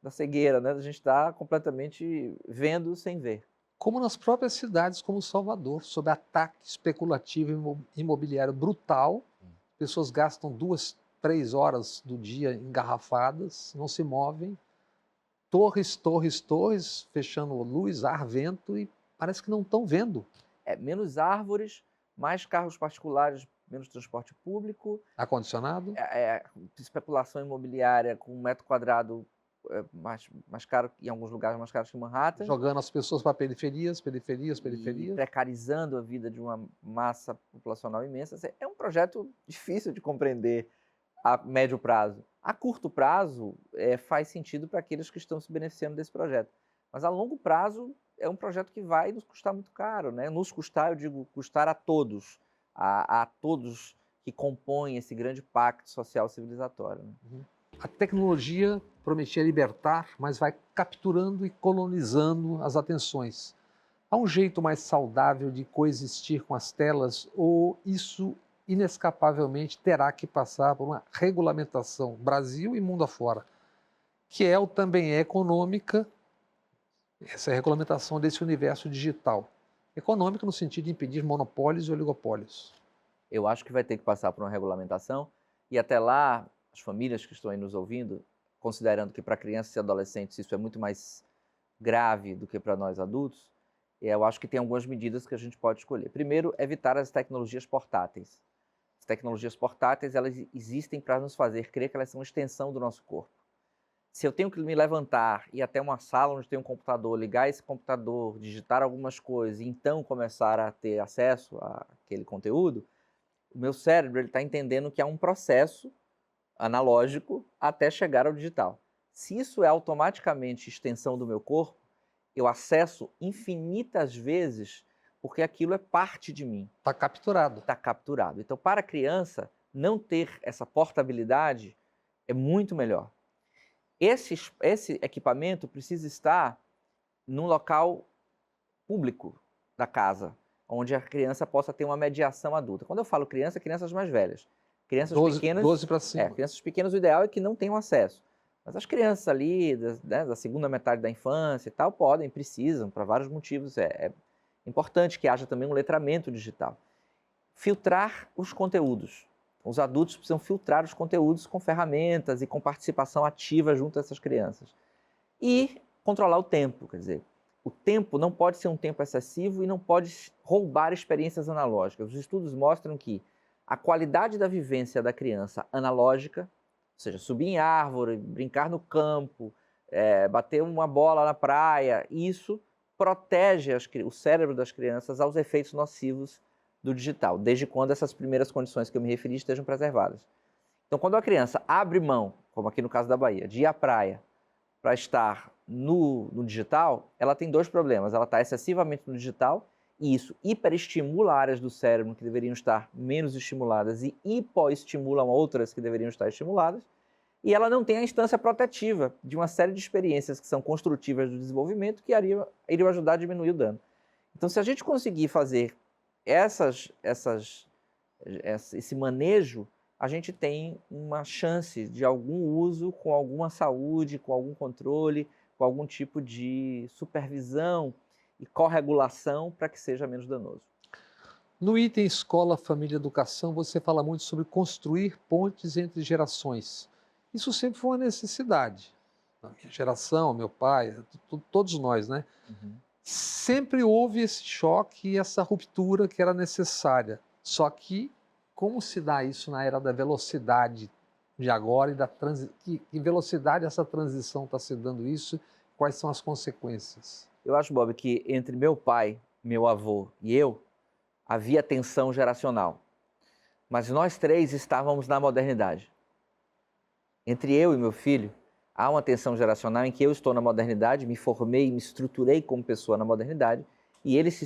da cegueira, né? Da gente estar completamente vendo sem ver. Como nas próprias cidades como Salvador, sob ataque especulativo imobiliário brutal, pessoas gastam 2, 3 horas do dia engarrafadas, não se movem, torres, torres, torres, fechando luz, ar, vento, e parece que não estão vendo. Menos árvores, mais carros particulares, menos transporte público, Ar-condicionado, especulação imobiliária com 1 metro quadrado mais caro, em alguns lugares mais caros que Manhattan. jogando as pessoas para periferias. E precarizando a vida de uma massa populacional imensa. É um projeto difícil de compreender a médio prazo. A curto prazo, faz sentido para aqueles que estão se beneficiando desse projeto. Mas a longo prazo, é um projeto que vai nos custar muito caro, né? Nos custar, eu digo, custar a todos, a todos que compõem esse grande pacto social civilizatório. Né? A tecnologia prometia libertar, mas vai capturando e colonizando as atenções. Há um jeito mais saudável de coexistir com as telas, ou isso inescapavelmente terá que passar por uma regulamentação Brasil e mundo afora, que é ou também é econômica, essa regulamentação desse universo digital. Econômica no sentido de impedir monopólios e oligopólios. Eu acho que vai ter que passar por uma regulamentação, e até lá, as famílias que estão aí nos ouvindo, considerando que para crianças e adolescentes isso é muito mais grave do que para nós adultos, eu acho que tem algumas medidas que a gente pode escolher. Primeiro, evitar as tecnologias portáteis. As tecnologias portáteis, elas existem para nos fazer crer que elas são uma extensão do nosso corpo. Se eu tenho que me levantar e ir até uma sala onde tem um computador, ligar esse computador, digitar algumas coisas e então começar a ter acesso àquele conteúdo, o meu cérebro está entendendo que há um processo analógico até chegar ao digital. Se isso é automaticamente extensão do meu corpo, eu acesso infinitas vezes porque aquilo é parte de mim. Está capturado. Está capturado. Então, para a criança, não ter essa portabilidade é muito melhor. Esse equipamento precisa estar num local público da casa, onde a criança possa ter uma mediação adulta. Quando eu falo criança, crianças mais velhas. Crianças pequenas, 12 para cima. Crianças pequenas, o ideal é que não tenham acesso. Mas as crianças ali, da segunda metade da infância e tal, precisam, para vários motivos. É importante que haja também um letramento digital. Filtrar os conteúdos. Os adultos precisam filtrar os conteúdos com ferramentas e com participação ativa junto a essas crianças. E controlar o tempo, quer dizer, o tempo não pode ser um tempo excessivo e não pode roubar experiências analógicas. Os estudos mostram que a qualidade da vivência da criança analógica, ou seja, subir em árvore, brincar no campo, bater uma bola na praia, isso protege o cérebro das crianças aos efeitos nocivos do digital, desde quando essas primeiras condições que eu me referi estejam preservadas. Então, quando a criança abre mão, como aqui no caso da Bahia, de ir à praia para estar no digital, ela tem 2 problemas. Ela está excessivamente no digital e isso hiperestimula áreas do cérebro que deveriam estar menos estimuladas e hipoestimulam outras que deveriam estar estimuladas. E ela não tem a instância protetiva de uma série de experiências que são construtivas do desenvolvimento que iriam ajudar a diminuir o dano. Então, se a gente conseguir fazer esse manejo, a gente tem uma chance de algum uso com alguma saúde, com algum controle, com algum tipo de supervisão e corregulação para que seja menos danoso. No item Escola, Família e Educação, você fala muito sobre construir pontes entre gerações. Isso sempre foi uma necessidade. Na minha geração, meu pai, todos nós, né? Uhum. Sempre houve esse choque e essa ruptura que era necessária. Só que, como se dá isso na era da velocidade de agora e que velocidade essa transição está se dando isso? Quais são as consequências? Eu acho, Bob, que entre meu pai, meu avô e eu, havia tensão geracional. mas nós três estávamos na modernidade. Entre eu e meu filho, há uma tensão geracional em que eu estou na modernidade, me formei, me estruturei como pessoa na modernidade, e ele se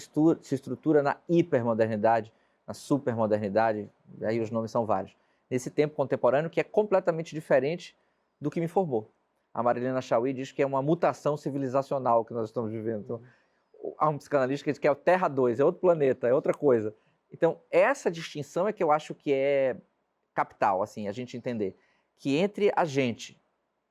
estrutura na hipermodernidade, na supermodernidade, aí os nomes são vários. Nesse tempo contemporâneo que é completamente diferente do que me formou. A Marilena Chaui diz que é uma mutação civilizacional que nós estamos vivendo. Então, há um psicanalista que diz que é o Terra 2, é outro planeta, é outra coisa. Então, essa distinção é que eu acho que é capital, assim, a gente entender que entre a gente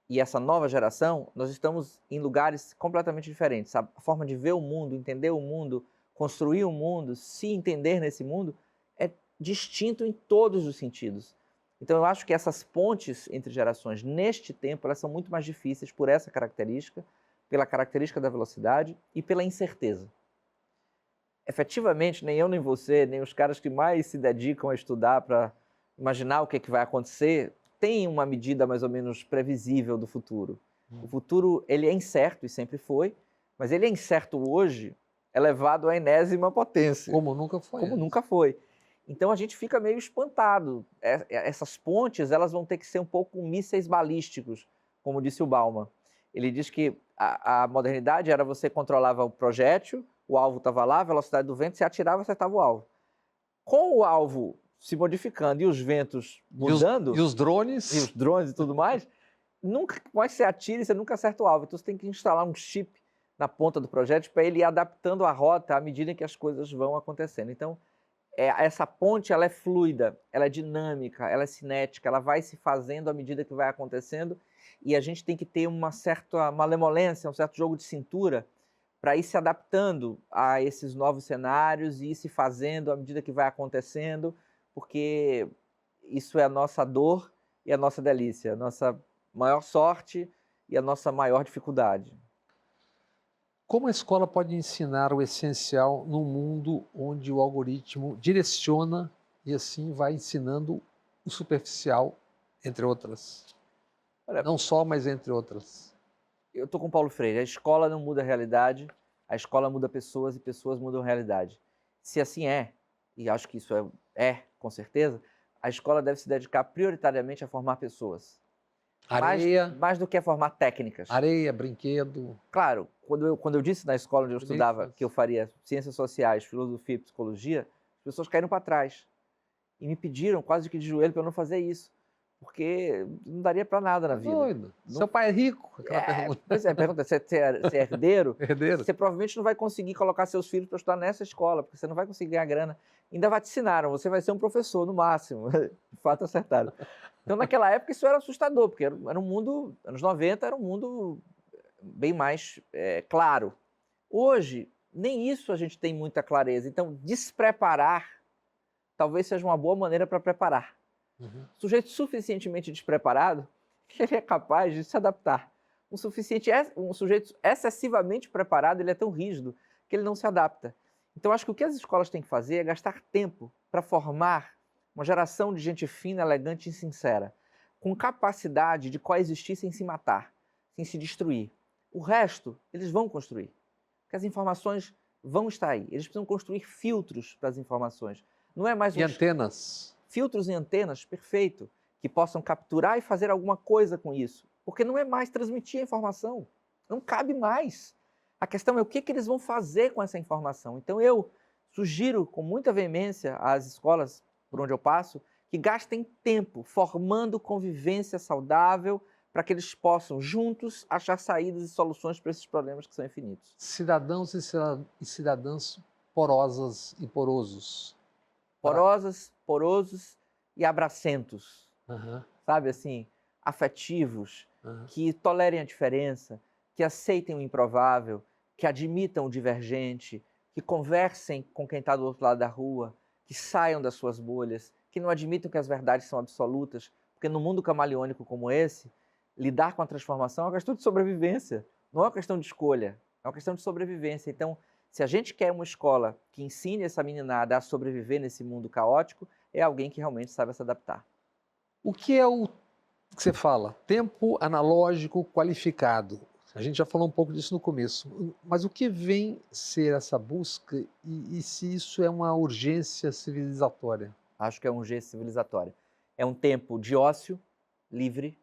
e essa nova geração, nós estamos em lugares completamente diferentes. Sabe? A forma de ver o mundo, entender o mundo, construir o mundo, se entender nesse mundo, é distinto em todos os sentidos. Então, eu acho que essas pontes entre gerações, neste tempo, elas são muito mais difíceis por essa característica, pela característica da velocidade e pela incerteza. Efetivamente, nem eu, nem você, nem os caras que mais se dedicam a estudar para imaginar o que é que vai acontecer, tem uma medida mais ou menos previsível do futuro. O futuro, ele é incerto e sempre foi, mas ele é incerto hoje, elevado à enésima potência. Como nunca foi. Como nunca foi. Então a gente fica meio espantado. Essas pontes, elas vão ter que ser um pouco mísseis balísticos, como disse o Bauman. Ele diz que a modernidade era você controlava o projétil, o alvo estava lá, a velocidade do vento, você atirava, acertava o alvo. Com o alvo se modificando e os ventos mudando... E os drones? E os drones e tudo mais, nunca mais você atira e você nunca acerta o alvo. Então você tem que instalar um chip na ponta do projétil para ele ir adaptando a rota à medida que as coisas vão acontecendo. Então, essa ponte, ela é fluida, ela é dinâmica, ela é cinética, ela vai se fazendo à medida que vai acontecendo e a gente tem que ter uma certa malemolência, um certo jogo de cintura para ir se adaptando a esses novos cenários e ir se fazendo à medida que vai acontecendo, porque isso é a nossa dor e a nossa delícia, a nossa maior sorte e a nossa maior dificuldade. Como a escola pode ensinar o essencial num mundo onde o algoritmo direciona e assim vai ensinando o superficial, entre outras? Olha, não só, mas entre outras. Eu estou com o Paulo Freire, a escola não muda a realidade, a escola muda pessoas e pessoas mudam a realidade. Se assim é, e acho que isso é com certeza, a escola deve se dedicar prioritariamente a formar pessoas. Areia, Mais do que a formar técnicas. areia, brinquedo. Claro, quando eu disse na escola onde eu estudava Bonitas. que eu faria ciências sociais, filosofia e psicologia, as pessoas caíram para trás. E me pediram quase que de joelho para eu não fazer isso. Porque não daria para nada na vida. Doido. Não- Seu pai é rico? Aquela pergunta. Pois é, pergunta, você é herdeiro? Herdeiro? Você provavelmente não vai conseguir colocar seus filhos para estudar nessa escola, porque você não vai conseguir ganhar grana. Ainda vaticinaram, você vai ser um professor, no máximo. De fato, acertaram. Então, naquela época, isso era assustador, porque era um mundo, anos 90, era um mundo bem mais claro. Hoje, nem isso a gente tem muita clareza. Então, despreparar talvez seja uma boa maneira para preparar. Uhum. Sujeito suficientemente despreparado, ele é capaz de se adaptar. Um sujeito excessivamente preparado, ele é tão rígido que ele não se adapta. Então, acho que o que as escolas têm que fazer é gastar tempo para formar uma geração de gente fina, elegante e sincera, com capacidade de coexistir sem se matar, sem se destruir. O resto, eles vão construir, porque as informações vão estar aí. Eles precisam construir filtros para as informações. Não é mais E antenas? filtros e antenas, perfeito, que possam capturar e fazer alguma coisa com isso. Porque não é mais transmitir a informação, não cabe mais. A questão é o que eles vão fazer com essa informação. Então eu sugiro com muita veemência às escolas por onde eu passo que gastem tempo formando convivência saudável para que eles possam juntos achar saídas e soluções para esses problemas que são infinitos. Cidadãos e cidadãs porosas e porosos. Porosas, porosos e abracentos. Uhum. Sabe assim, afetivos, Uhum. que tolerem a diferença, que aceitem o improvável, que admitam o divergente, que conversem com quem está do outro lado da rua, que saiam das suas bolhas, que não admitam que as verdades são absolutas, porque no mundo camaleônico como esse, lidar com a transformação é uma questão de sobrevivência, não é uma questão de escolha, é uma questão de sobrevivência. Então, se a gente quer uma escola que ensine essa meninada a sobreviver nesse mundo caótico, é alguém que realmente saiba se adaptar. O que é o que você fala? Tempo analógico qualificado. A gente já falou um pouco disso no começo. Mas o que vem ser essa busca e se isso é uma urgência civilizatória? Acho que é um G civilizatório. É um tempo de ócio livre,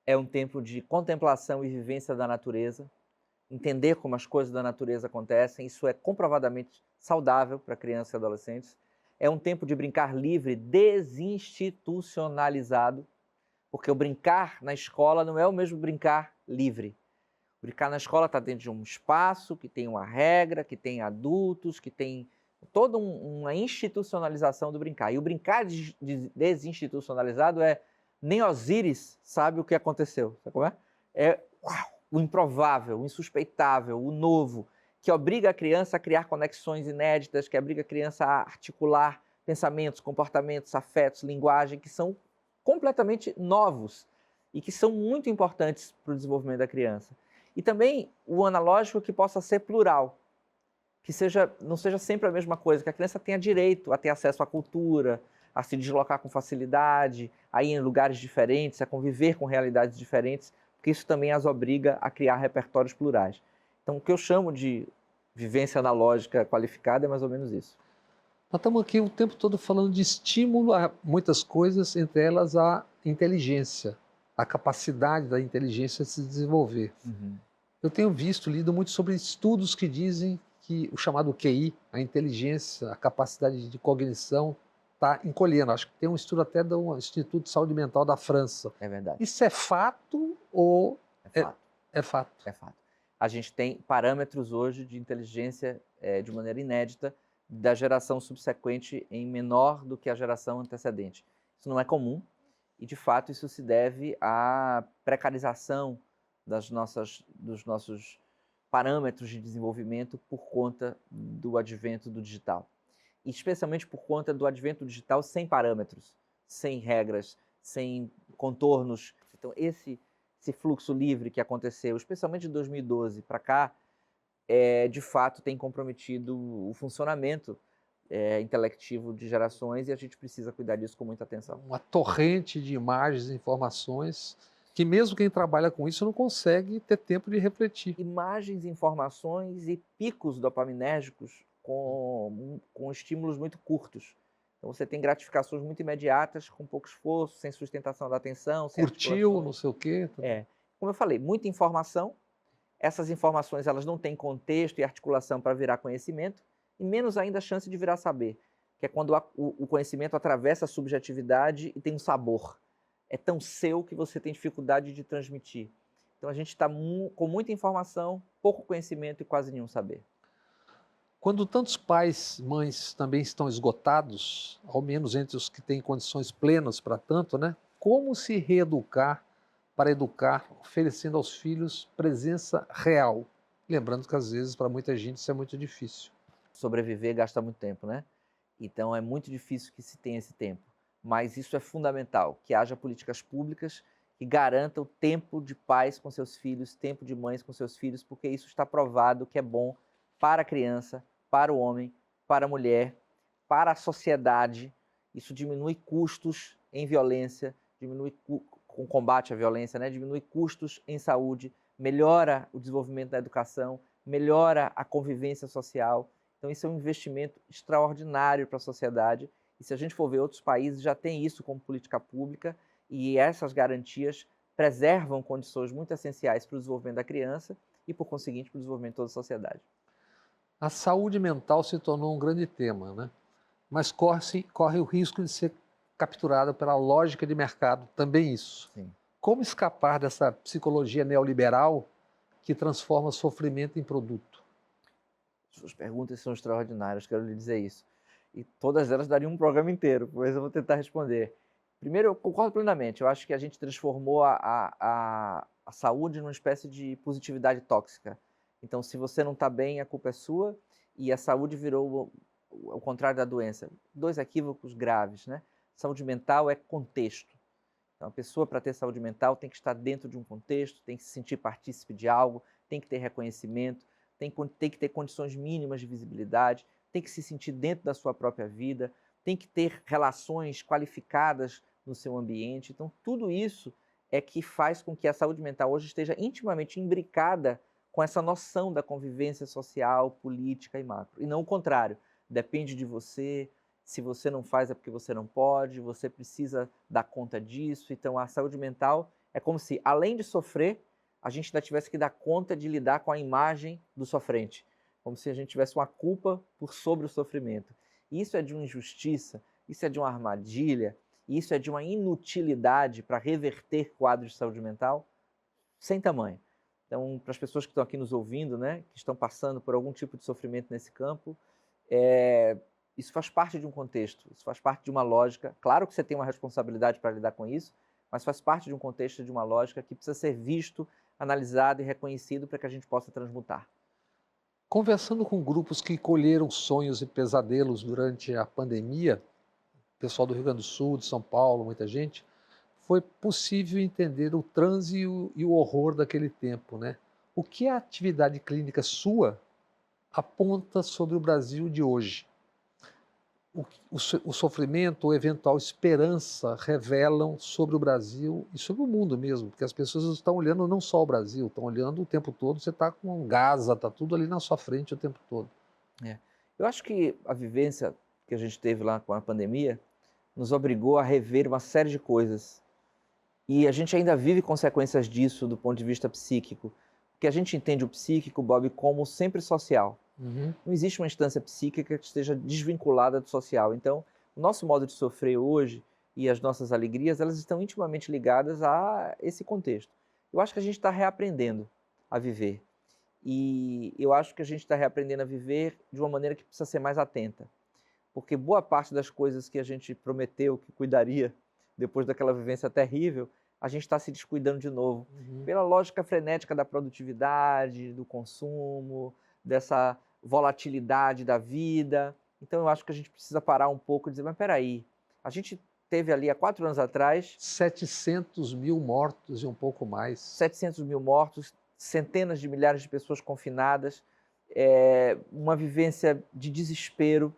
é um tempo de contemplação e vivência da natureza, entender como as coisas da natureza acontecem, isso é comprovadamente saudável para crianças e adolescentes. É um tempo de brincar livre, desinstitucionalizado, porque o brincar na escola não é o mesmo brincar livre. Brincar na escola está dentro de um espaço que tem uma regra, que tem adultos, que tem toda uma institucionalização do brincar. E o brincar desinstitucionalizado é nem Osíris sabe o que aconteceu. Sabe como é? É o improvável, o insuspeitável, o novo, que obriga a criança a criar conexões inéditas, que obriga a criança a articular pensamentos, comportamentos, afetos, linguagem, que são completamente novos e que são muito importantes para o desenvolvimento da criança. E também o analógico que possa ser plural, que não seja sempre a mesma coisa, que a criança tenha direito a ter acesso à cultura, a se deslocar com facilidade, a ir em lugares diferentes, a conviver com realidades diferentes, porque isso também as obriga a criar repertórios plurais. Então, o que eu chamo de vivência analógica qualificada é mais ou menos isso. Nós estamos aqui o tempo todo falando de estímulo a muitas coisas, entre elas a inteligência, a capacidade da inteligência de se desenvolver. Eu tenho lido muito sobre estudos que dizem que o chamado QI, a inteligência, a capacidade de cognição, está encolhendo. Acho que tem um estudo até do Instituto de Saúde Mental da França. É verdade. Isso é fato ou... É fato. É fato. É fato. A gente tem parâmetros hoje de inteligência de maneira inédita da geração subsequente em menor do que a geração antecedente. Isso não é comum e, de fato, isso se deve à precarização dos nossos parâmetros de desenvolvimento por conta do advento do digital. E especialmente por conta do advento digital sem parâmetros, sem regras, sem contornos. Então, esse fluxo livre que aconteceu, especialmente de 2012 para cá, de fato tem comprometido o funcionamento intelectivo de gerações e a gente precisa cuidar disso com muita atenção. Uma torrente de imagens e informações que mesmo quem trabalha com isso não consegue ter tempo de refletir. Imagens, informações e picos dopaminérgicos com estímulos muito curtos. Então você tem gratificações muito imediatas, com pouco esforço, sem sustentação da atenção. Curtiu, não sei o quê. Como eu falei, muita informação. Essas informações elas não têm contexto e articulação para virar conhecimento, e menos ainda a chance de virar saber, que é quando o conhecimento atravessa a subjetividade e tem um sabor. É tão seu que você tem dificuldade de transmitir. Então a gente está com muita informação, pouco conhecimento e quase nenhum saber. Quando tantos pais, mães também estão esgotados, ao menos entre os que têm condições plenas para tanto, né? Como se reeducar para educar, oferecendo aos filhos presença real? Lembrando que às vezes para muita gente isso é muito difícil. Sobreviver gasta muito tempo, né? Então é muito difícil que se tenha esse tempo. Mas isso é fundamental, que haja políticas públicas que garantam tempo de pais com seus filhos, tempo de mães com seus filhos, porque isso está provado que é bom para a criança, para o homem, para a mulher, para a sociedade. Isso diminui custos em violência, diminui com combate à violência, né? Diminui custos em saúde, melhora o desenvolvimento da educação, melhora a convivência social. Então isso é um investimento extraordinário para a sociedade. E se a gente for ver, outros países já têm isso como política pública e essas garantias preservam condições muito essenciais para o desenvolvimento da criança e, por conseguinte, para o desenvolvimento de toda a sociedade. A saúde mental se tornou um grande tema, né? Mas corre o risco de ser capturada pela lógica de mercado, também isso. Sim. Como escapar dessa psicologia neoliberal que transforma sofrimento em produto? Suas perguntas são extraordinárias, quero lhe dizer isso. E todas elas dariam um programa inteiro, mas eu vou tentar responder. Primeiro, eu concordo plenamente. Eu acho que a gente transformou a saúde numa espécie de positividade tóxica. Então, se você não está bem, a culpa é sua, e a saúde virou o contrário da doença. Dois equívocos graves, né? Saúde mental é contexto. Então, a pessoa, para ter saúde mental, tem que estar dentro de um contexto, tem que se sentir partícipe de algo, tem que ter reconhecimento, tem que ter condições mínimas de visibilidade, tem que se sentir dentro da sua própria vida, tem que ter relações qualificadas no seu ambiente. Então, tudo isso é que faz com que a saúde mental hoje esteja intimamente imbricada com essa noção da convivência social, política e macro. E não o contrário. Depende de você, se você não faz é porque você não pode, você precisa dar conta disso. Então, a saúde mental é como se, além de sofrer, a gente ainda tivesse que dar conta de lidar com a imagem do sofrente, como se a gente tivesse uma culpa por sobre o sofrimento. E isso é de uma injustiça, isso é de uma armadilha, isso é de uma inutilidade para reverter quadros de saúde mental sem tamanho. Então, para as pessoas que estão aqui nos ouvindo, né, que estão passando por algum tipo de sofrimento nesse campo, isso faz parte de um contexto, isso faz parte de uma lógica. Claro que você tem uma responsabilidade para lidar com isso, mas faz parte de um contexto, de uma lógica que precisa ser visto, analisado e reconhecido para que a gente possa transmutar. Conversando com grupos que colheram sonhos e pesadelos durante a pandemia, pessoal do Rio Grande do Sul, de São Paulo, muita gente, foi possível entender o transe e o horror daquele tempo, né? O que a atividade clínica sua aponta sobre o Brasil de hoje? O sofrimento ou eventual esperança revelam sobre o Brasil e sobre o mundo mesmo, porque as pessoas estão olhando não só o Brasil, estão olhando o tempo todo, você está com Gaza, está tudo ali na sua frente o tempo todo. Eu acho que a vivência que a gente teve lá com a pandemia nos obrigou a rever uma série de coisas. E a gente ainda vive consequências disso do ponto de vista psíquico, porque a gente entende o psíquico, Bob, como sempre social. Não existe uma instância psíquica que esteja desvinculada do social. Então, o nosso modo de sofrer hoje e as nossas alegrias, elas estão intimamente ligadas a esse contexto. Eu acho que a gente está reaprendendo a viver. E eu acho que a gente está reaprendendo a viver de uma maneira que precisa ser mais atenta. Porque boa parte das coisas que a gente prometeu que cuidaria depois daquela vivência terrível, a gente está se descuidando de novo. Pela lógica frenética da produtividade, do consumo, dessa volatilidade da vida. Então eu acho que a gente precisa parar um pouco e dizer, mas peraí, a gente teve ali há 4 anos atrás 700 mil mortos e um pouco mais. 700 mil mortos, centenas de milhares de pessoas confinadas, uma vivência de desespero,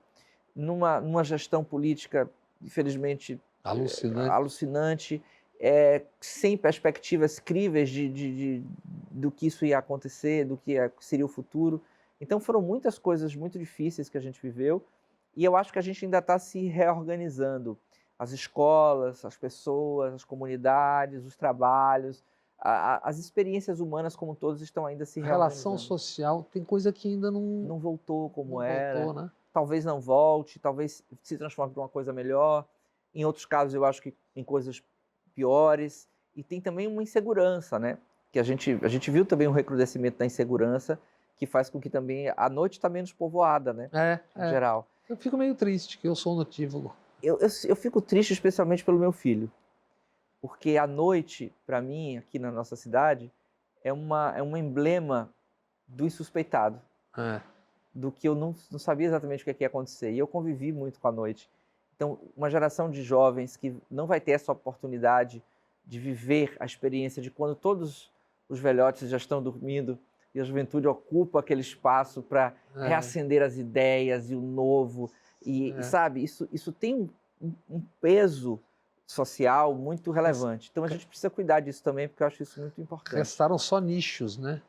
numa gestão política, infelizmente, alucinante, sem perspectivas críveis do que isso ia acontecer, do que seria o futuro. Então foram muitas coisas muito difíceis que a gente viveu e eu acho que a gente ainda está se reorganizando. As escolas, as pessoas, as comunidades, os trabalhos, as experiências humanas como todos estão ainda se reorganizando. A relação social tem coisa que ainda não voltou como era. Voltou, né? Talvez não volte, talvez se transforme em uma coisa melhor. Em outros casos, eu acho que em coisas piores. E tem também uma insegurança, né? Que a gente viu também um recrudescimento da insegurança, que faz com que também a noite está menos povoada, né? Em geral. Eu fico meio triste, que eu sou notívago. Eu fico triste especialmente pelo meu filho. Porque a noite, para mim, aqui na nossa cidade, é um emblema do insuspeitado. Do que eu não sabia exatamente o que ia acontecer. E eu convivi muito com a noite. Então, uma geração de jovens que não vai ter essa oportunidade de viver a experiência de quando todos os velhotes já estão dormindo e a juventude ocupa aquele espaço para reacender as ideias e o novo. E sabe, isso tem um peso social muito relevante. Então, a gente precisa cuidar disso também, porque eu acho isso muito importante. Restaram só nichos, né?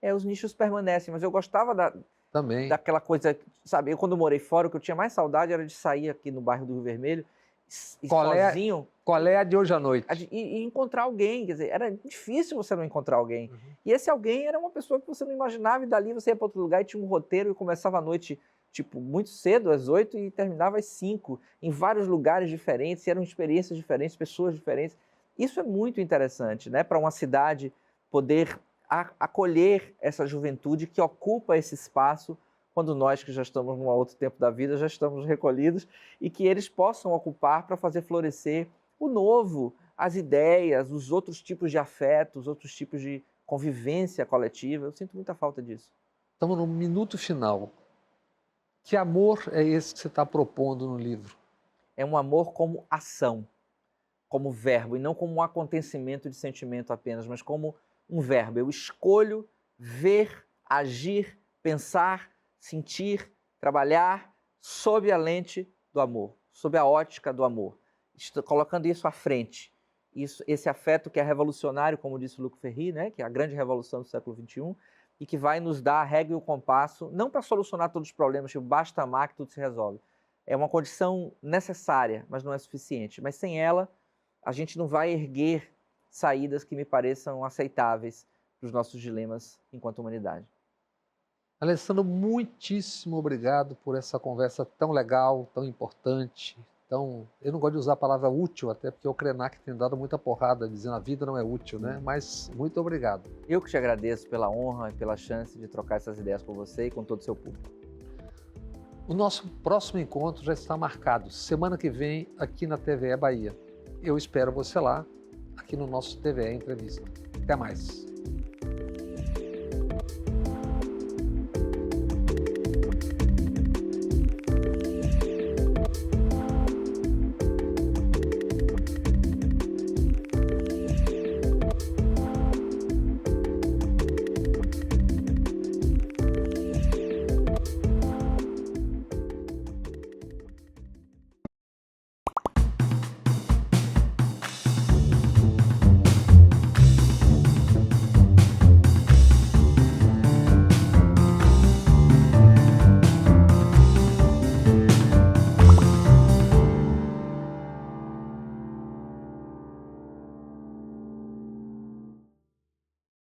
Os nichos permanecem, mas eu gostava também daquela coisa, sabe, eu quando morei fora, o que eu tinha mais saudade era de sair aqui no bairro do Rio Vermelho, sozinho. Qual é a de hoje à noite? E encontrar alguém, quer dizer, era difícil você não encontrar alguém. E esse alguém era uma pessoa que você não imaginava, e dali você ia para outro lugar e tinha um roteiro e começava a noite, tipo, muito cedo, às 8 e terminava às 5, em vários lugares diferentes, eram experiências diferentes, pessoas diferentes. Isso é muito interessante, né, para uma cidade poder acolher essa juventude que ocupa esse espaço quando nós que já estamos num outro tempo da vida já estamos recolhidos e que eles possam ocupar para fazer florescer o novo, as ideias, os outros tipos de afetos, os outros tipos de convivência coletiva. Eu sinto muita falta disso. Estamos no minuto final. Que amor é esse que você está propondo no livro? É um amor como ação, como verbo, e não como um acontecimento de sentimento apenas, mas como um verbo. Eu escolho ver, agir, pensar, sentir, trabalhar sob a lente do amor, sob a ótica do amor. Estou colocando isso à frente. Esse afeto que é revolucionário, como disse o Luc Ferry, né, que é a grande revolução do século XXI, e que vai nos dar a régua e o compasso, não para solucionar todos os problemas, tipo, basta amar que tudo se resolve, é uma condição necessária, mas não é suficiente. Mas sem ela, a gente não vai erguer saídas que me pareçam aceitáveis para os nossos dilemas enquanto humanidade. Alessandro, muitíssimo obrigado por essa conversa tão legal, tão importante. Eu não gosto de usar a palavra útil, até porque o Krenak tem dado muita porrada, dizendo a vida não é útil, né? Mas muito obrigado. Eu que te agradeço pela honra e pela chance de trocar essas ideias com você e com todo o seu público. O nosso próximo encontro já está marcado, semana que vem, aqui na TVE Bahia. Eu espero você lá, aqui no nosso TVE Entrevista. Até mais.